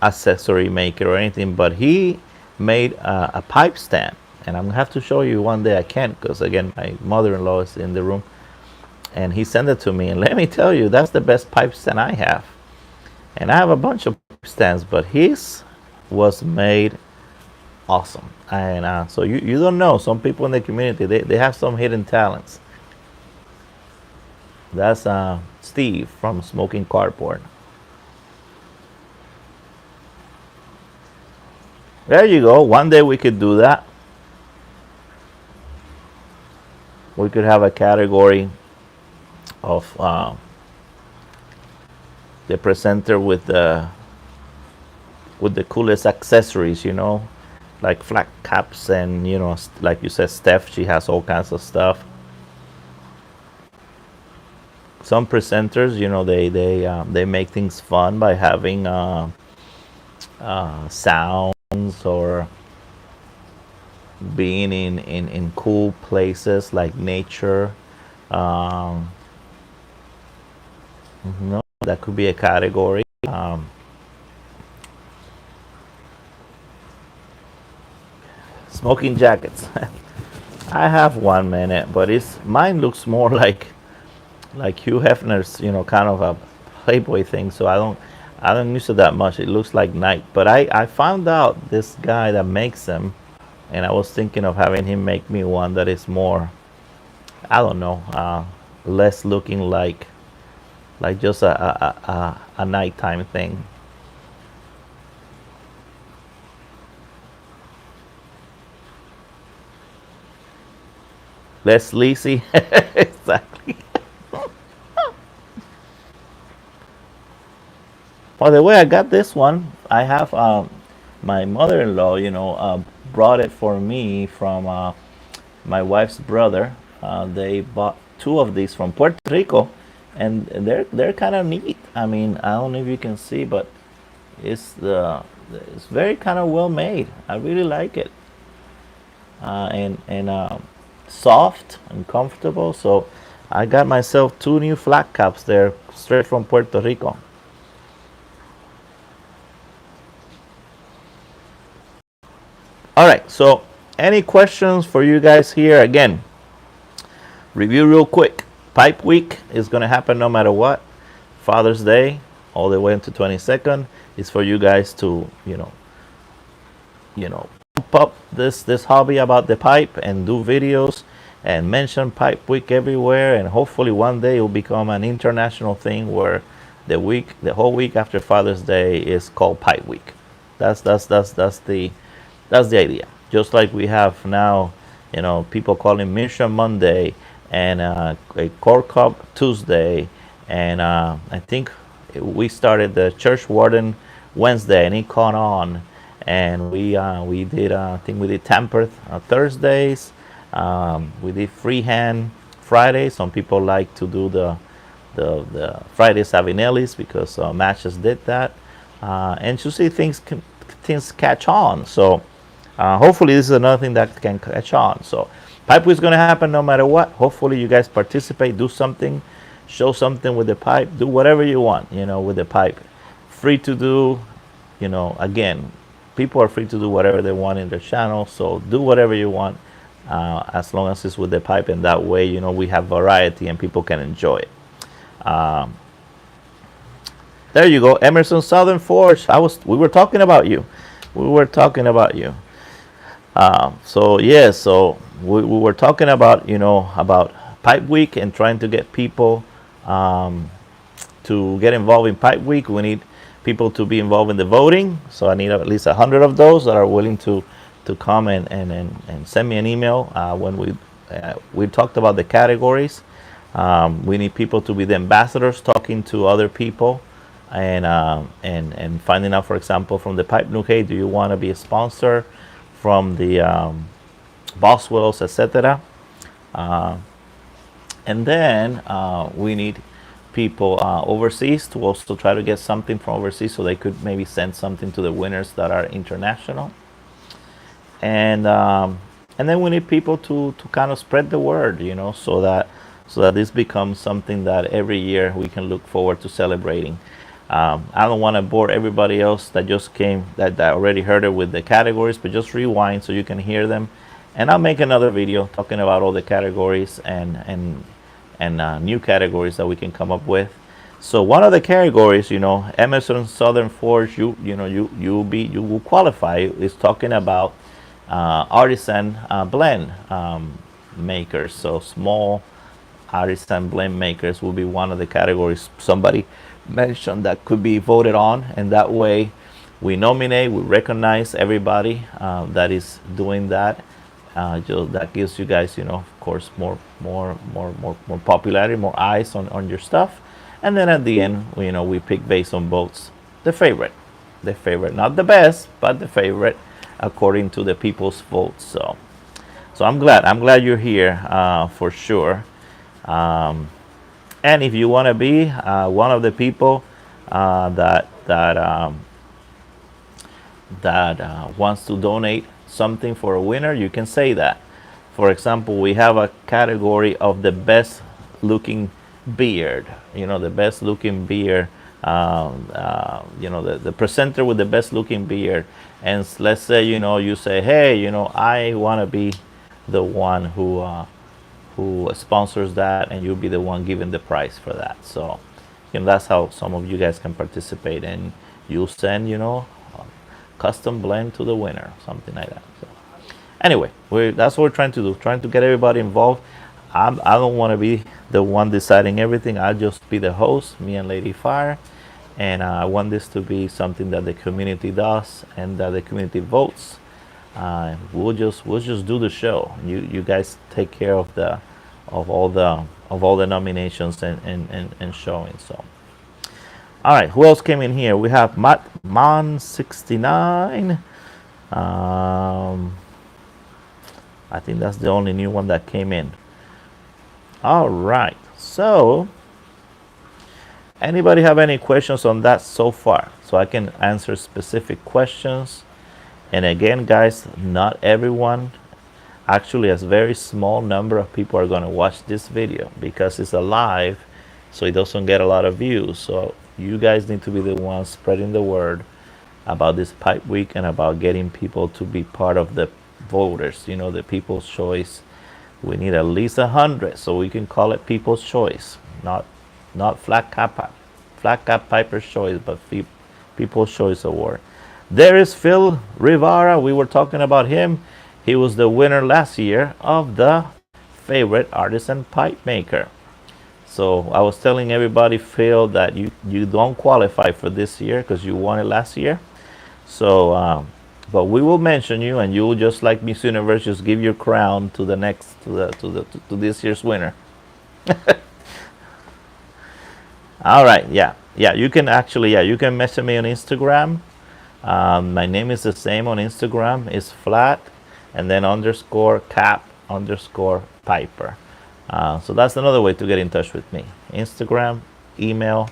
accessory maker or anything, but he made a pipe stand, and I'm gonna have to show you one day. I can't because again my mother-in-law is in the room, and he sent it to me, and let me tell you, that's the best pipe stand I have. And I have a bunch of pipe stands, but his was made awesome. And so you don't know, some people in the community, they have some hidden talents. That's Steve from Smoking Cardboard. There you go. One day we could do that. We could have a category of the presenter with the coolest accessories, like flat caps, and like you said, Steph, she has all kinds of stuff. Some presenters, they make things fun by having sounds or being in cool places like nature. Um, that could be a category. Smoking jackets. I have one minute, but it's mine looks more like Hugh Hefner's, kind of a Playboy thing. So I don't use it that much. It looks like Nike. But I found out this guy that makes them, and I was thinking of having him make me one that is more, I don't know, less looking like just a nighttime thing. Less sleazy. Exactly. By the way, I got this one. I have my mother-in-law, brought it for me from my wife's brother. They bought two of these from Puerto Rico, and they're kind of neat. I mean, I don't know if you can see, but it's very kind of well made. I really like it, and soft and comfortable. So I got myself two new flat caps there, straight from Puerto Rico. All right. So any questions for you guys here? Again, review real quick. Pipe Week is going to happen no matter what. Father's Day, all the way into 22nd, is for you guys to, pump up this hobby about the pipe and do videos. and mention Pipe Week everywhere, and hopefully one day it will become an international thing where the whole week after Father's Day is called Pipe Week. That's the idea. Just like we have now, people calling Mission Monday and a Core Cup Tuesday, and I think we started the Church Warden Wednesday, and it caught on, and we did I think we did Tempered Thursdays, we did Freehand Fridays. Some people like to do the Friday Savinellis because matches did that, and to see things catch on. So hopefully this is another thing that can catch on. So Pipe Week is going to happen no matter what. Hopefully you guys participate, do something, show something with the pipe, do whatever you want, with the pipe. Free to do, again, people are free to do whatever they want in their channel. So do whatever you want, as long as it's with the pipe, and that way, we have variety and people can enjoy it. There you go, Emerson Southern Forge. We were talking about you. So we were talking about about Pipe Week and trying to get people to get involved in Pipe Week. We need people to be involved in the voting. So I need at least 100 of those that are willing to come and send me an email. When we talked about the categories, we need people to be the ambassadors, talking to other people, and finding out, for example, from the Pipe Nook, hey, do you want to be a sponsor? From the Boswells, etc. And then we need people overseas to also try to get something from overseas, so they could maybe send something to the winners that are international. And then we need people to kind of spread the word, so that this becomes something that every year we can look forward to celebrating. I don't want to bore everybody else that just came, that already heard it with the categories, but just rewind so you can hear them. And I'll make another video talking about all the categories and new categories that we can come up with. So one of the categories, Emerson Southern Forge, you will qualify, is talking about artisan blend makers. So small artisan blend makers will be one of the categories somebody mentioned that could be voted on, and that way we nominate, we recognize everybody that is doing that. That gives you guys, of course, more popularity, more eyes on your stuff. And then at the end, we pick based on votes the favorite, not the best, but the favorite according to the people's votes. So I'm glad you're here, for sure. And if you want to be one of the people that wants to donate something for a winner, you can say that. For example, we have a category of the best looking beard. The best looking beard. The presenter with the best looking beard. And let's say you say, hey, I want to be the one who sponsors that, and you'll be the one giving the prize for that. So that's how some of you guys can participate, and you'll send a custom blend to the winner, something like that. So anyway, that's what we're trying to do, trying to get everybody involved. I don't want to be the one deciding everything. I'll just be the host, me and Lady Fire, and I want this to be something that the community does and that the community votes. We'll just do the show. You guys take care of all the nominations and showing. So, all right, who else came in here? We have Mon69. I think that's the only new one that came in. All right. So, anybody have any questions on that so far? So I can answer specific questions. And again, guys, not everyone, actually a very small number of people are going to watch this video because it's a live, so it doesn't get a lot of views. So you guys need to be the ones spreading the word about this Pipe Week and about getting people to be part of the voters, the People's Choice. We need at least 100 so we can call it People's Choice, not Flat Cap Piper's Choice, but People's Choice Award. There is Phil Rivera. We were talking about him. He was the winner last year of the favorite artisan pipe maker. So I was telling everybody, Phil, that you don't qualify for this year because you won it last year. So, but we will mention you, and you will, just like Miss Universe, just give your crown to the next to this year's winner. All right, yeah. You can actually, you can message me on Instagram. My name is the same on Instagram. It's flat, and then underscore cap underscore Piper. So that's another way to get in touch with me. Instagram, email,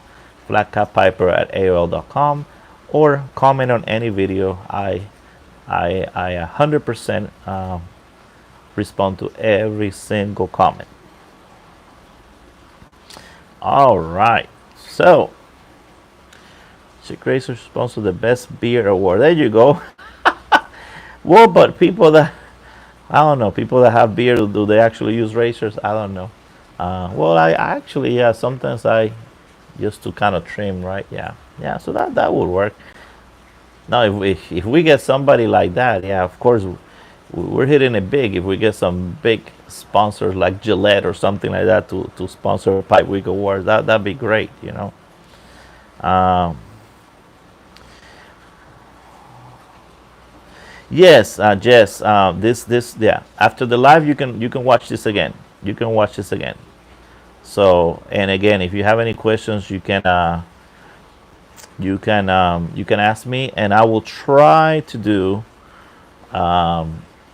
flatcappiper@aol.com, or comment on any video. I 100% respond to every single comment. All right. So, Chick Racer responds to the best beer award. There you go. Well, but people that, I don't know, people that have beer, do they actually use racers? I don't know. Well, I actually, yeah, sometimes I just to kind of trim, right? Yeah. So that would work. Now, if we get somebody like that, yeah, of course, we're hitting it big. If we get some big sponsors like Gillette or something like that to sponsor Pipe Week Awards, that'd be great, you know. Yes, Jess. Yeah. After the live, you can watch this again. You can watch this again. So, and again, if you have any questions, you can ask me, and I will try to do a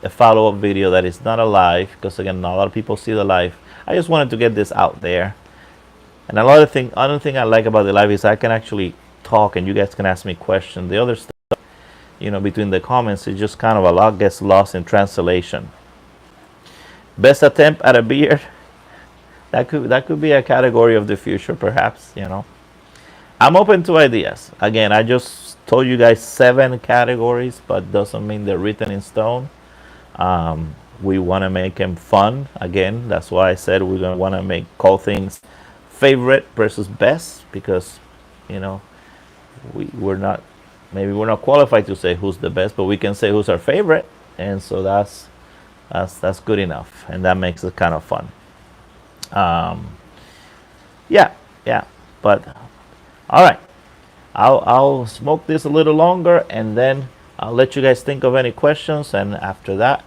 follow-up video that is not a live, because again, not a lot of people see the live. I just wanted to get this out there. And other thing I like about the live is I can actually talk, and you guys can ask me questions. The other stuff, you know, between the comments, it just kind of a lot gets lost in translation. Best attempt at a beard. That could be a category of the future, perhaps. You know, I'm open to ideas. Again, I just told you guys 7 categories, but doesn't mean they're written in stone. We want to make them fun. Again, that's why I said we're gonna want to call things favorite versus best, because, you know, we're not qualified to say who's the best, but we can say who's our favorite, and so that's good enough, and that makes it kind of fun. Yeah. But all right, I'll smoke this a little longer, and then I'll let you guys think of any questions, and after that,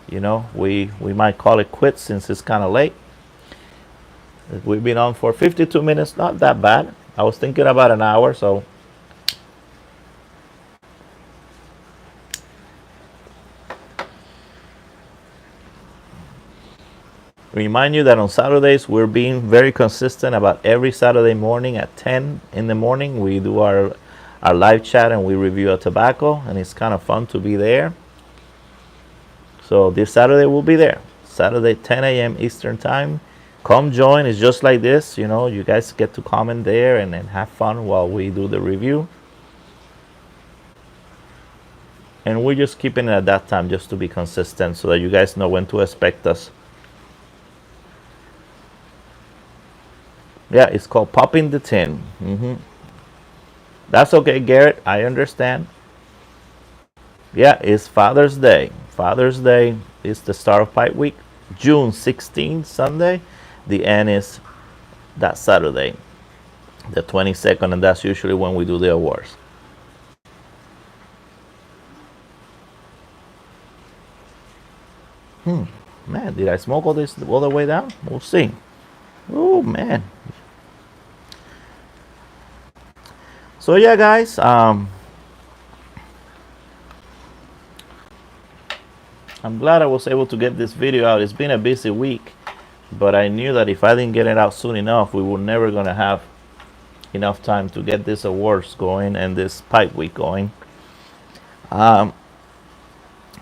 you know, we might call it quits since it's kind of late. We've been on for 52 minutes, not that bad. I was thinking about an hour, so. Remind you that on Saturdays we're being very consistent. About every Saturday morning at 10 in the morning we do our live chat, and we review a tobacco, and it's kind of fun to be there. So this Saturday we'll be there, Saturday 10 a.m. Eastern time. Come join. It's just like this, you know, you guys get to comment there and have fun while we do the review. And we're just keeping it at that time just to be consistent, so that you guys know when to expect us. Yeah, it's called Popping the Tin. That's okay, Garrett. I understand. Yeah, it's Father's Day. Father's Day is the start of Pipe Week. June 16th, Sunday. The end is that Saturday, the 22nd, and that's usually when we do the awards. Man, did I smoke all this all the way down? We'll see. Oh man. So yeah, guys, I'm glad I was able to get this video out. It's been a busy week, but I knew that if I didn't get it out soon enough, we were never gonna have enough time to get this awards going and this Pipe Week going.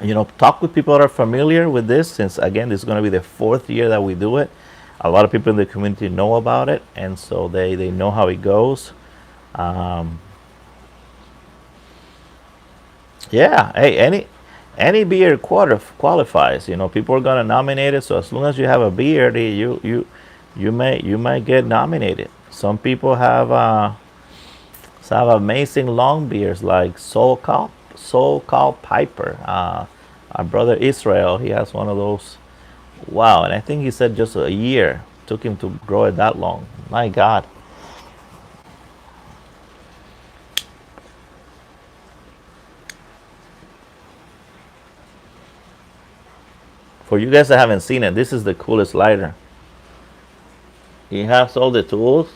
You know, talk with people that are familiar with this, since again, this is going to be the 4th year that we do it. A lot of people in the community know about it, and so they know how it goes. Yeah, hey, any beer qualifies. You know, people are going to nominate it, so as long as you have a beer, you might get nominated. Some people have amazing long beers like Soul Cow Piper. Our brother Israel, he has one of those Wow, and I think he said just a year took him to grow it that long. My God. For you guys that haven't seen it, this is the coolest lighter. It has all the tools,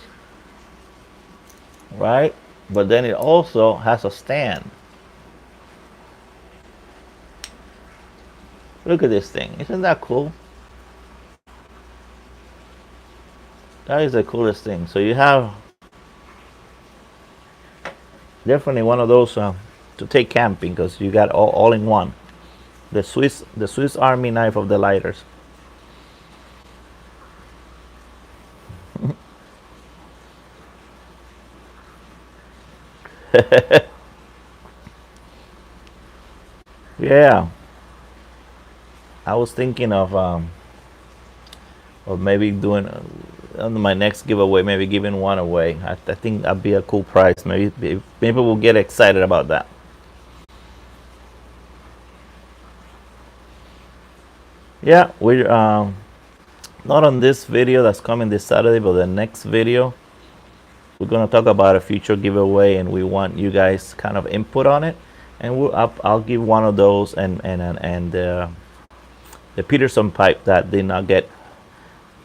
right? But then it also has a stand. Look at this thing. Isn't that cool? That is the coolest thing. So you have definitely one of those to take camping because you got all in one. The Swiss Army knife of the lighters. Yeah, I was thinking of maybe doing on my next giveaway, maybe giving one away. I think that'd be a cool prize. Maybe we'll get excited about that. Yeah, we're not on this video that's coming this Saturday, but the next video we're gonna talk about a future giveaway, and we want you guys kind of input on it. And I'll give one of those and the Peterson pipe that did not get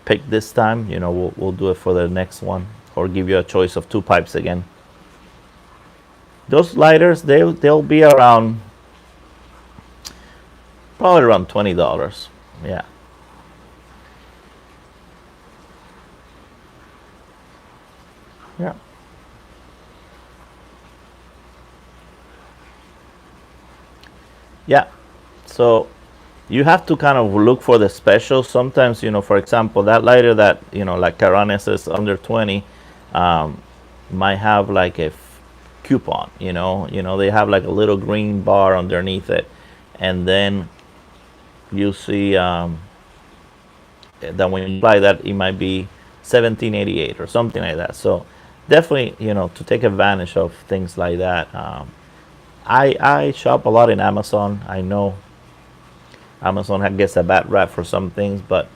picked this time. You know, we'll do it for the next one, or give you a choice of two pipes again. Those lighters they'll be around probably around $20. Yeah. Yeah. Yeah. So you have to kind of look for the specials. Sometimes, for example, that lighter that, like Caranes is under 20, um, might have like a coupon, they have like a little green bar underneath it. And then you see that when you apply that, it might be 1788 or something like that. So definitely, to take advantage of things like that. I shop a lot in Amazon. I know Amazon gets a bad rap for some things, but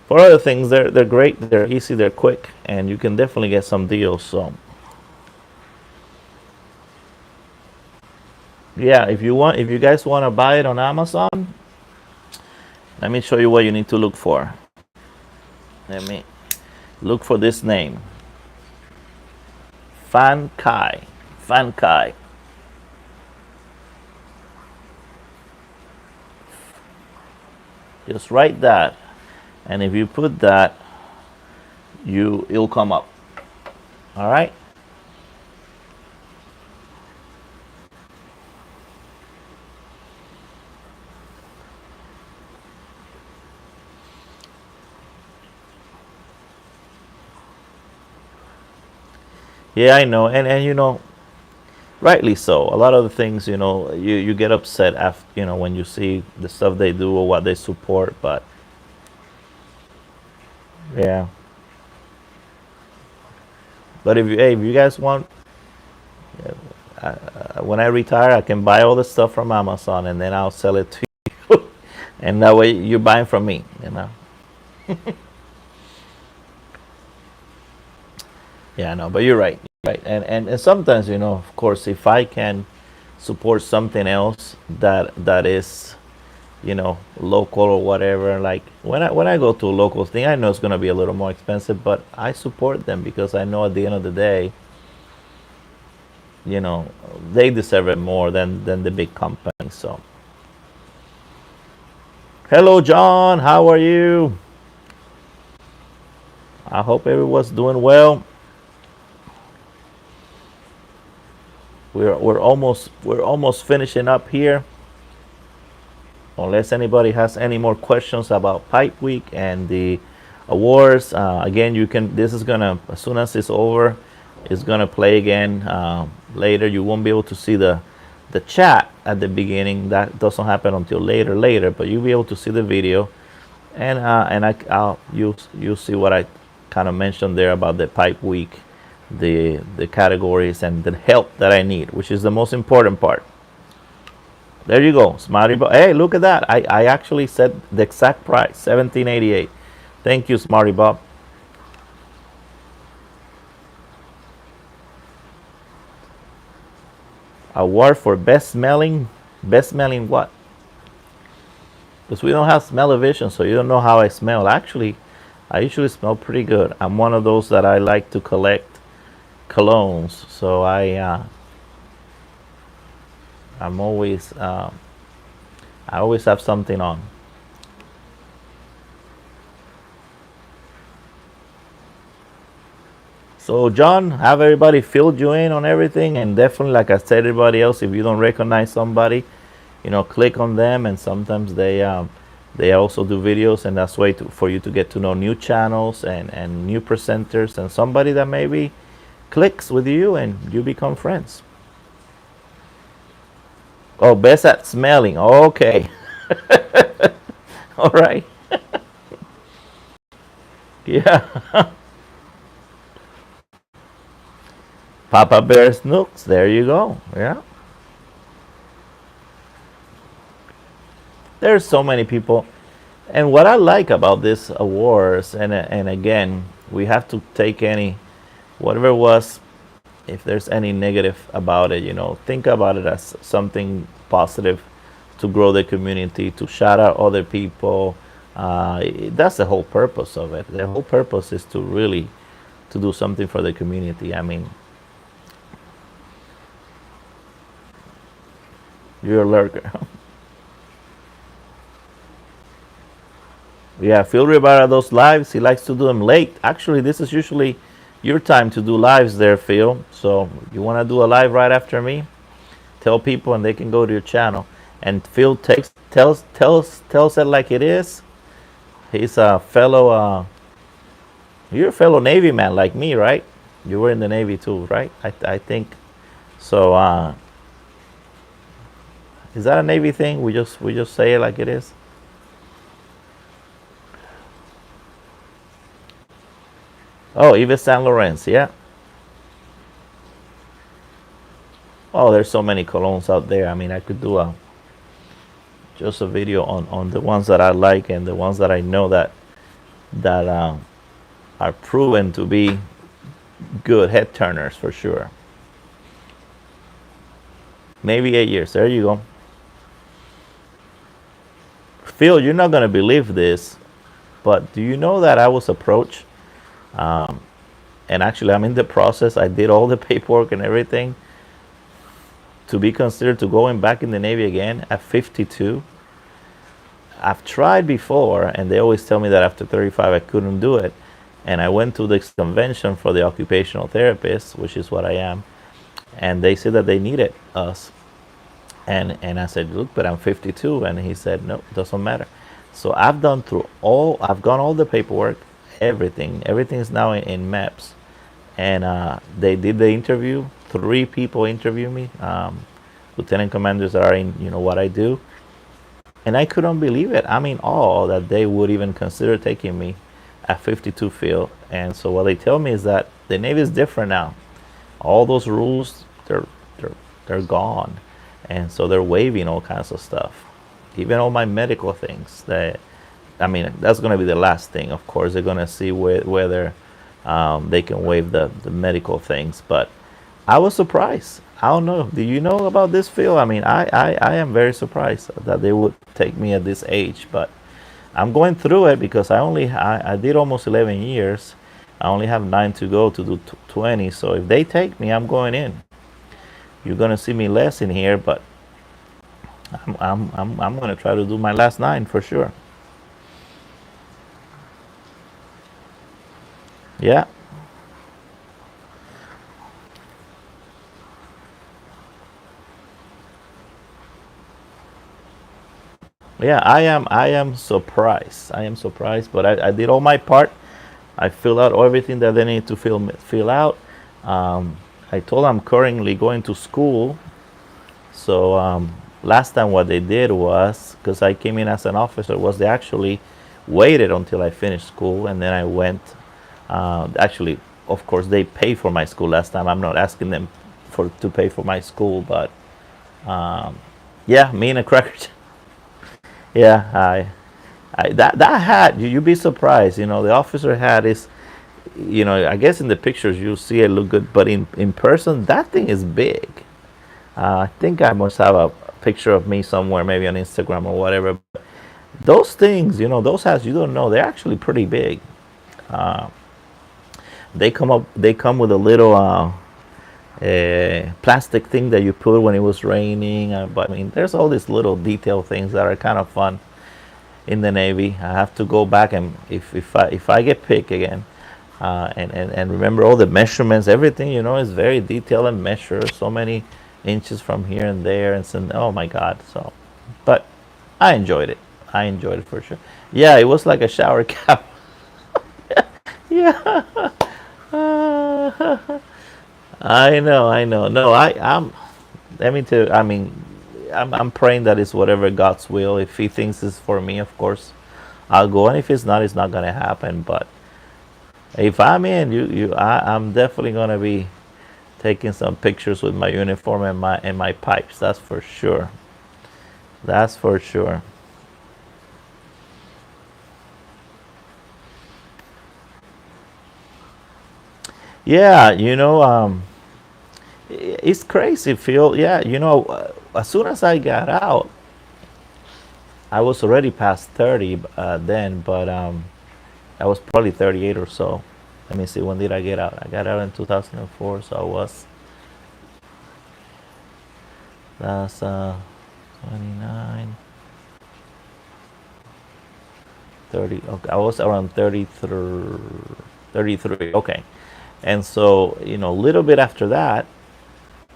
for other things, they're great. They're easy. They're quick, and you can definitely get some deals. So yeah, if you guys want to buy it on Amazon, let me show you what you need to look for. Let me look for this name, Fan Kai. Fan Kai. Just write that, and if you put that, it'll come up. All right. Yeah, I know, and rightly so. A lot of the things, you get upset after, when you see the stuff they do or what they support. But yeah, but if you guys want, when I retire, I can buy all the stuff from Amazon, and then I'll sell it to you, and that way you're buying from me. Yeah, I know, but you're right. Right, and sometimes, of course, if I can support something else that is, local or whatever. Like when I go to a local thing, I know it's gonna be a little more expensive, but I support them because I know at the end of the day, you know, they deserve it more than the big company. So, hello, John. How are you? I hope everyone's doing well. We're almost finishing up here. Unless anybody has any more questions about Pipe Week and the awards, again, you can. This is gonna, as soon as it's over, it's gonna play again later. You won't be able to see the chat at the beginning. That doesn't happen until later. But you'll be able to see the video, and you'll see what I kind of mentioned there about the Pipe Week, the categories and the help that I need, which is the most important part. There you go, Smarty Bob. Hey, look at that. I actually said the exact price, 1788. Thank you, Smarty Bob. Award for best smelling what? Because we don't have smell-o-vision, so you don't know how I smell. Actually, I usually smell pretty good. I'm one of those that I like to collect colognes, so I'm always I always have something on. So John, have everybody filled you in on everything, and definitely, like I said, everybody else, if you don't recognize somebody, click on them, and sometimes they also do videos, and that's way for you to get to know new channels and new presenters and somebody that maybe clicks with you and you become friends. Oh, best at smelling. Okay. All right. Yeah. Papa Bear's Nooks. There you go. Yeah. There's so many people. And what I like about this awards, and again, we have to take whatever it was, if there's any negative about it, think about it as something positive to grow the community, to shout out other people. That's the whole purpose of it. The whole purpose is to really to do something for the community. I mean, you're a lurker. Yeah, Phil Rivera does lives. He likes to do them late. Actually, this is usually your time to do lives there, Phil. So you want to do a live right after me? Tell people, and they can go to your channel. And Phil tells it like it is. He's a fellow. You're a fellow Navy man like me, right? You were in the Navy too, right? I think. So is that a Navy thing? We just say it like it is. Oh, Yves Saint Laurent, yeah. Oh, there's so many colognes out there. I mean, I could do just a video on the ones that I like and the ones that I know that are proven to be good head turners for sure. Maybe 8 years. There you go. Phil, you're not gonna believe this, but do you know that I was approached? And actually, I'm in the process. I did all the paperwork and everything to be considered to going back in the Navy again at 52. I've tried before, and they always tell me that after 35 I couldn't do it. And I went to this convention for the occupational therapists, which is what I am, and they said that they needed us. And I said, look, but I'm 52, and he said, no, doesn't matter. So I've gone all the paperwork, everything is now in maps, and they did the interview. 3 people interview me, lieutenant commanders that are in what I do, and I couldn't believe it. I'm in awe that they would even consider taking me at 52 field. And so what they tell me is that the Navy is different now. All those rules, they're gone, and so they're waiving all kinds of stuff, even all my medical things. I mean, that's going to be the last thing. Of course, they're going to see whether they can waive the medical things. But I was surprised. I don't know. Do you know about this, Phil? I mean, I am very surprised that they would take me at this age. But I'm going through it because I did almost 11 years. I only have 9 to go to do 20. So if they take me, I'm going in. You're going to see me less in here, but I'm going to try to do my last 9 for sure. Yeah. Yeah, I am surprised. I am surprised, but I did all my part. I fill out everything that they need to fill out. I told them I'm currently going to school. So last time what they did was, because I came in as an officer, was they actually waited until I finished school, and then I went. Actually, of course, they pay for my school last time. I'm not asking them to pay for my school, but Yeah, me and a cracker. Yeah, that hat, you'd be surprised. The officer hat is, I guess in the pictures you see it look good, but in person, that thing is big. I think I must have a picture of me somewhere, maybe on Instagram or whatever. Those things, those hats, you don't know, they're actually pretty big. They come with a little plastic thing that you put when it was raining. But I mean, there's all these little detail things that are kind of fun in the Navy. I have to go back and if I get picked again, and remember all the measurements, everything is very detailed and measured, so many inches from here and there, and so, oh my God. So, but I enjoyed it. I enjoyed it for sure. Yeah, it was like a shower cap. Yeah, I know, I know. No, I'm. Let me tell you. I mean, I'm praying that it's whatever God's will. If He thinks it's for me, of course, I'll go. And if it's not gonna happen. But if I'm in, I'm definitely gonna be taking some pictures with my uniform and my pipes. That's for sure. That's for sure. Yeah, it's crazy, Phil. Yeah, as soon as I got out, I was already past 30 then, but I was probably 38 or so. Let me see, when did I get out? I got out in 2004, so I was, that's 29, 30. Okay, I was around 33, 33. Okay. And so, a little bit after that,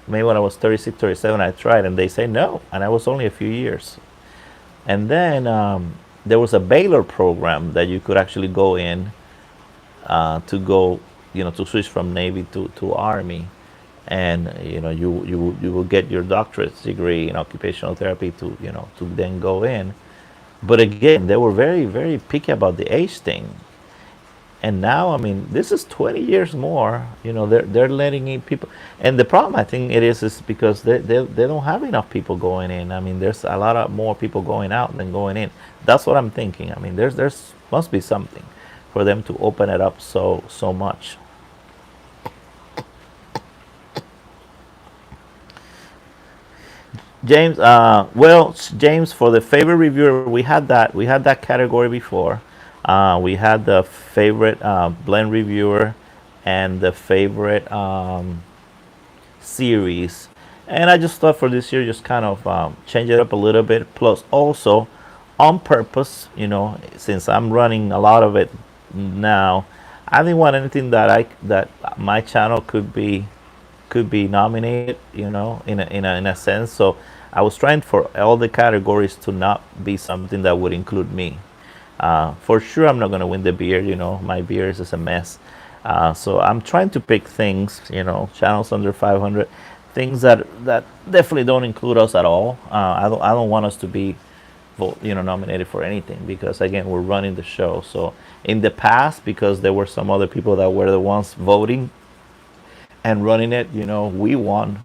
maybe when I was 36, 37, I tried, and they say no, and I was only a few years. And then there was a Baylor program that you could actually go in to go, to switch from Navy to Army, and you will get your doctorate degree in occupational therapy to then go in. But again, they were very very picky about the age thing. And now, I mean, this is 20 years more. They're letting in people, and the problem I think it is because they don't have enough people going in. I mean, there's a lot of more people going out than going in. That's what I'm thinking. I mean, there's must be something for them to open it up so much. James, well, James, for the favorite reviewer, we had that category before. We had the favorite blend reviewer and the favorite series, and I just thought for this year, just kind of change it up a little bit. Plus, also on purpose, since I'm running a lot of it now, I didn't want anything that my channel could be nominated, in a sense. So I was trying for all the categories to not be something that would include me. For sure, I'm not going to win the beer. My beer is just a mess. So I'm trying to pick things, channels under 500, things that definitely don't include us at all. I don't want us to be, nominated for anything, because again, we're running the show. So in the past, because there were some other people that were the ones voting and running it, we won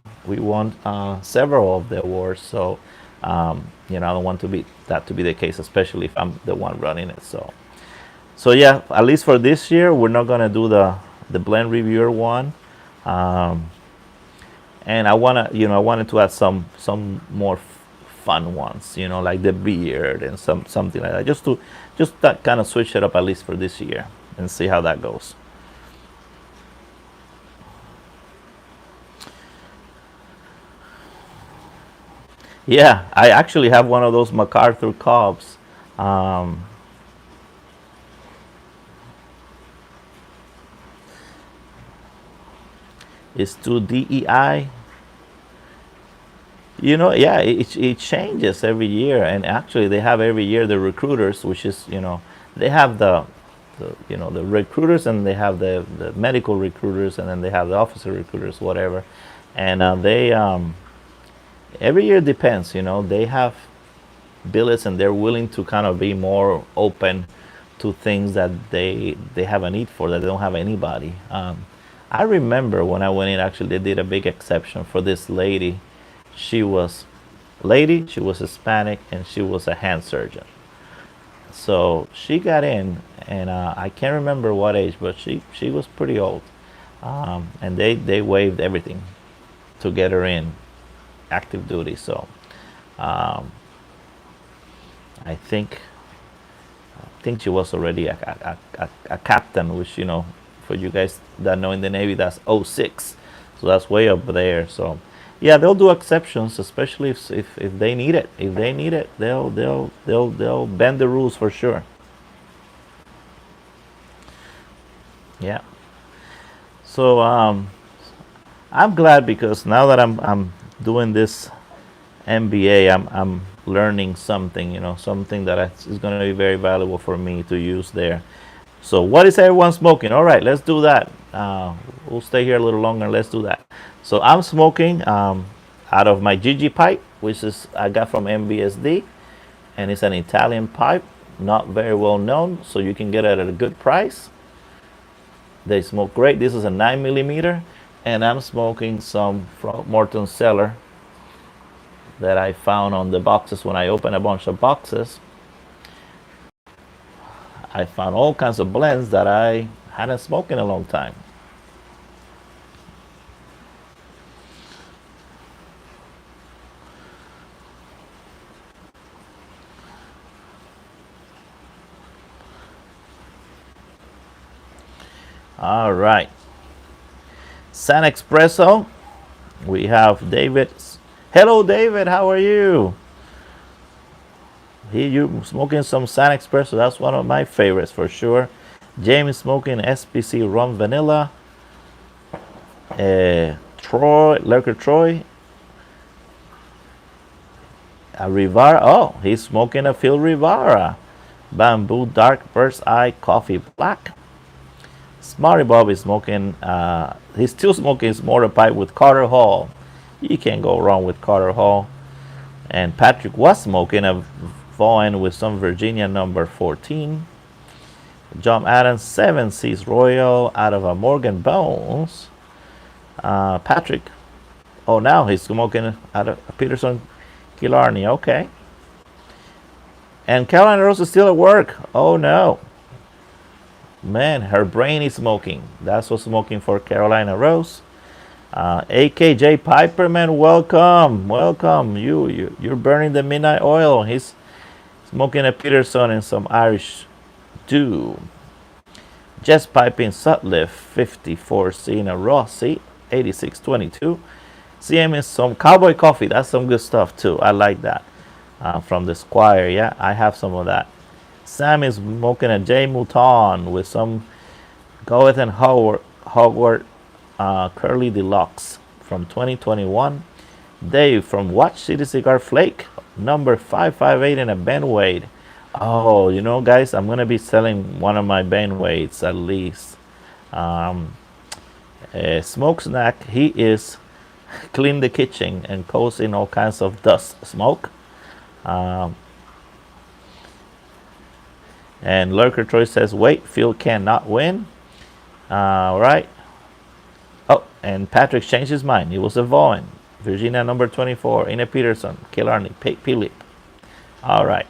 several of the awards. So I don't want to be the case, especially if I'm the one running it. So yeah, at least for this year, we're not gonna do the blend reviewer one. Um, and I wanted to add some more fun ones, like the beard and something like that, just that kind of switch it up at least for this year and see how that goes. Yeah, I actually have one of those MacArthur Cobbs. Um, it's to DEI. Yeah, it changes every year, and actually they have every year the recruiters, which is, they have the recruiters, and they have the medical recruiters, and then they have the officer recruiters, whatever. And they every year depends. They have billets, and they're willing to kind of be more open to things that they have a need for that they don't have anybody. I remember when I went in, actually they did a big exception for this lady. She was lady. She was Hispanic, and she was a hand surgeon. So she got in, and I can't remember what age, but she was pretty old. And they waived everything to get her in active duty. So um, I think she was already a captain, which, for you guys that know in the Navy, that's '06. So that's way up there. So yeah, they'll do exceptions, especially if they need it. If they need it, they'll bend the rules for sure. Yeah. So I'm glad because now that I'm doing this MBA, I'm learning something, something that is going to be very valuable for me to use there. So what is everyone smoking? All right, let's do that. We'll stay here a little longer. Let's do that. So I'm smoking out of my Gigi pipe, which is I got from MBSD, and it's an Italian pipe, not very well known, so you can get it at a good price. They smoke great. This is a 9 millimeter, and I'm smoking some from Morton Cellar that I found on the boxes when I opened a bunch of boxes. I found all kinds of blends that I hadn't smoked in a long time. All right. San Espresso. We have David. Hello, David. How are you? You smoking some San Espresso. That's one of my favorites for sure. James smoking SPC rum vanilla. Troy, Lurker Troy. A Rivara. Oh, he's smoking a Phil Rivara. Bamboo Dark Bird's Eye Coffee Black. Smarty Bob is smoking, he's still smoking his mortar pipe with Carter Hall. You can't go wrong with Carter Hall. And Patrick was smoking a Vaughan with some Virginia number 14. John Adams 7 Seas Royal out of a Morgan Bones. Patrick, oh, now he's smoking out of a Peterson Killarney. Okay. And Carolina Rose is still at work. Oh no. Man, her brain is smoking. That's what's smoking for Carolina Rose. AKJ Piperman, welcome, welcome. You're burning the midnight oil. He's smoking a Peterson and some Irish Dew. Just piping Sutliff 54C in a Rossi 8622. CM is some Cowboy Coffee. That's some good stuff too. I like that. From the Squire. Yeah, I have some of that. Sam is smoking a J Mouton with some Goeth and Hogwarts Curly Deluxe from 2021. Dave from Watch City Cigar Flake, number 558 in a Ben Wade. Oh, guys, I'm going to be selling one of my Ben Wades at least. Smoke Snack, he is clean the kitchen and causing all kinds of dust smoke. And Lurker Troy says, wait, Phil cannot win. Right. Oh, and Patrick changed his mind. It was a Vaughan. Virginia number 24. Ina Peterson. Killarney. Philip. All right.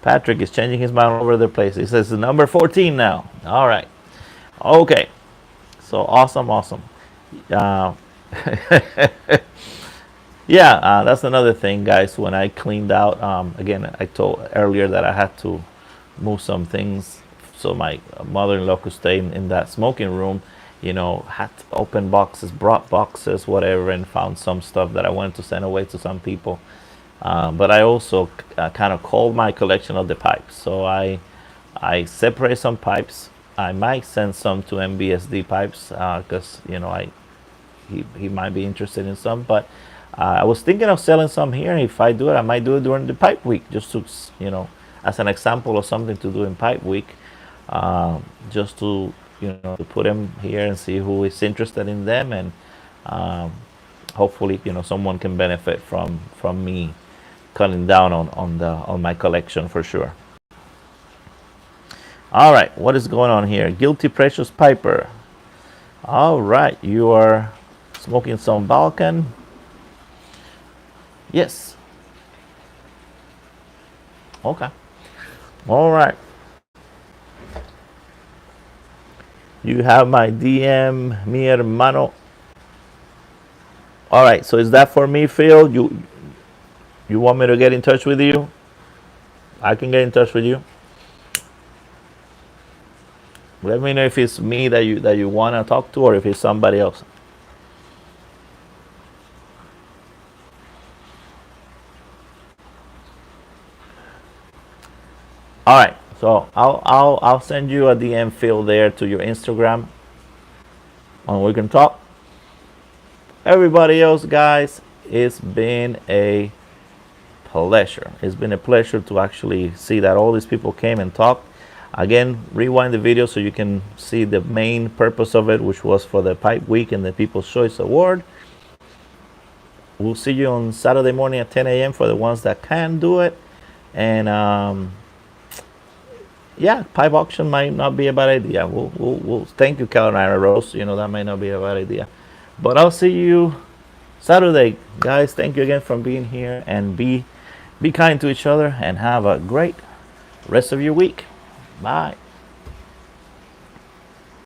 Patrick is changing his mind all over the place. He says number 14 now. All right. Okay. So awesome. Yeah, that's another thing, guys. When I cleaned out, again, I told earlier that I had to move some things so my mother-in-law could stay in that smoking room. Had to open boxes, brought boxes, whatever, and found some stuff that I wanted to send away to some people. But I also kind of called my collection of the pipes. So I separate some pipes. I might send some to MBSD pipes because he might be interested in some, but. I was thinking of selling some here. If I do it, I might do it during the Pipe Week, just to, as an example of something to do in Pipe Week, just to, to put them here and see who is interested in them, and hopefully, someone can benefit from me cutting down on my collection for sure. All right, what is going on here? Guilty Precious Piper. All right, you are smoking some Balkan. Yes. Okay. All right. You have my DM, mi hermano. All right. So is that for me, Phil? You want me to get in touch with you? I can get in touch with you. Let me know if it's me that you want to talk to, or if it's somebody else. All right. So I'll send you a DM, Phil, there to your Instagram, and we can talk. Everybody else, guys, it's been a pleasure. It's been a pleasure to actually see that all these people came and talked. Again, rewind the video so you can see the main purpose of it, which was for the Pipe Week and the People's Choice Award. We'll see you on Saturday morning at 10 a.m. for the ones that can do it. And yeah, pipe auction might not be a bad idea. We'll thank you, Carolina Rose. You know, that might not be a bad idea. But I'll see you Saturday, guys. Thank you again for being here, and be kind to each other, and have a great rest of your week. Bye.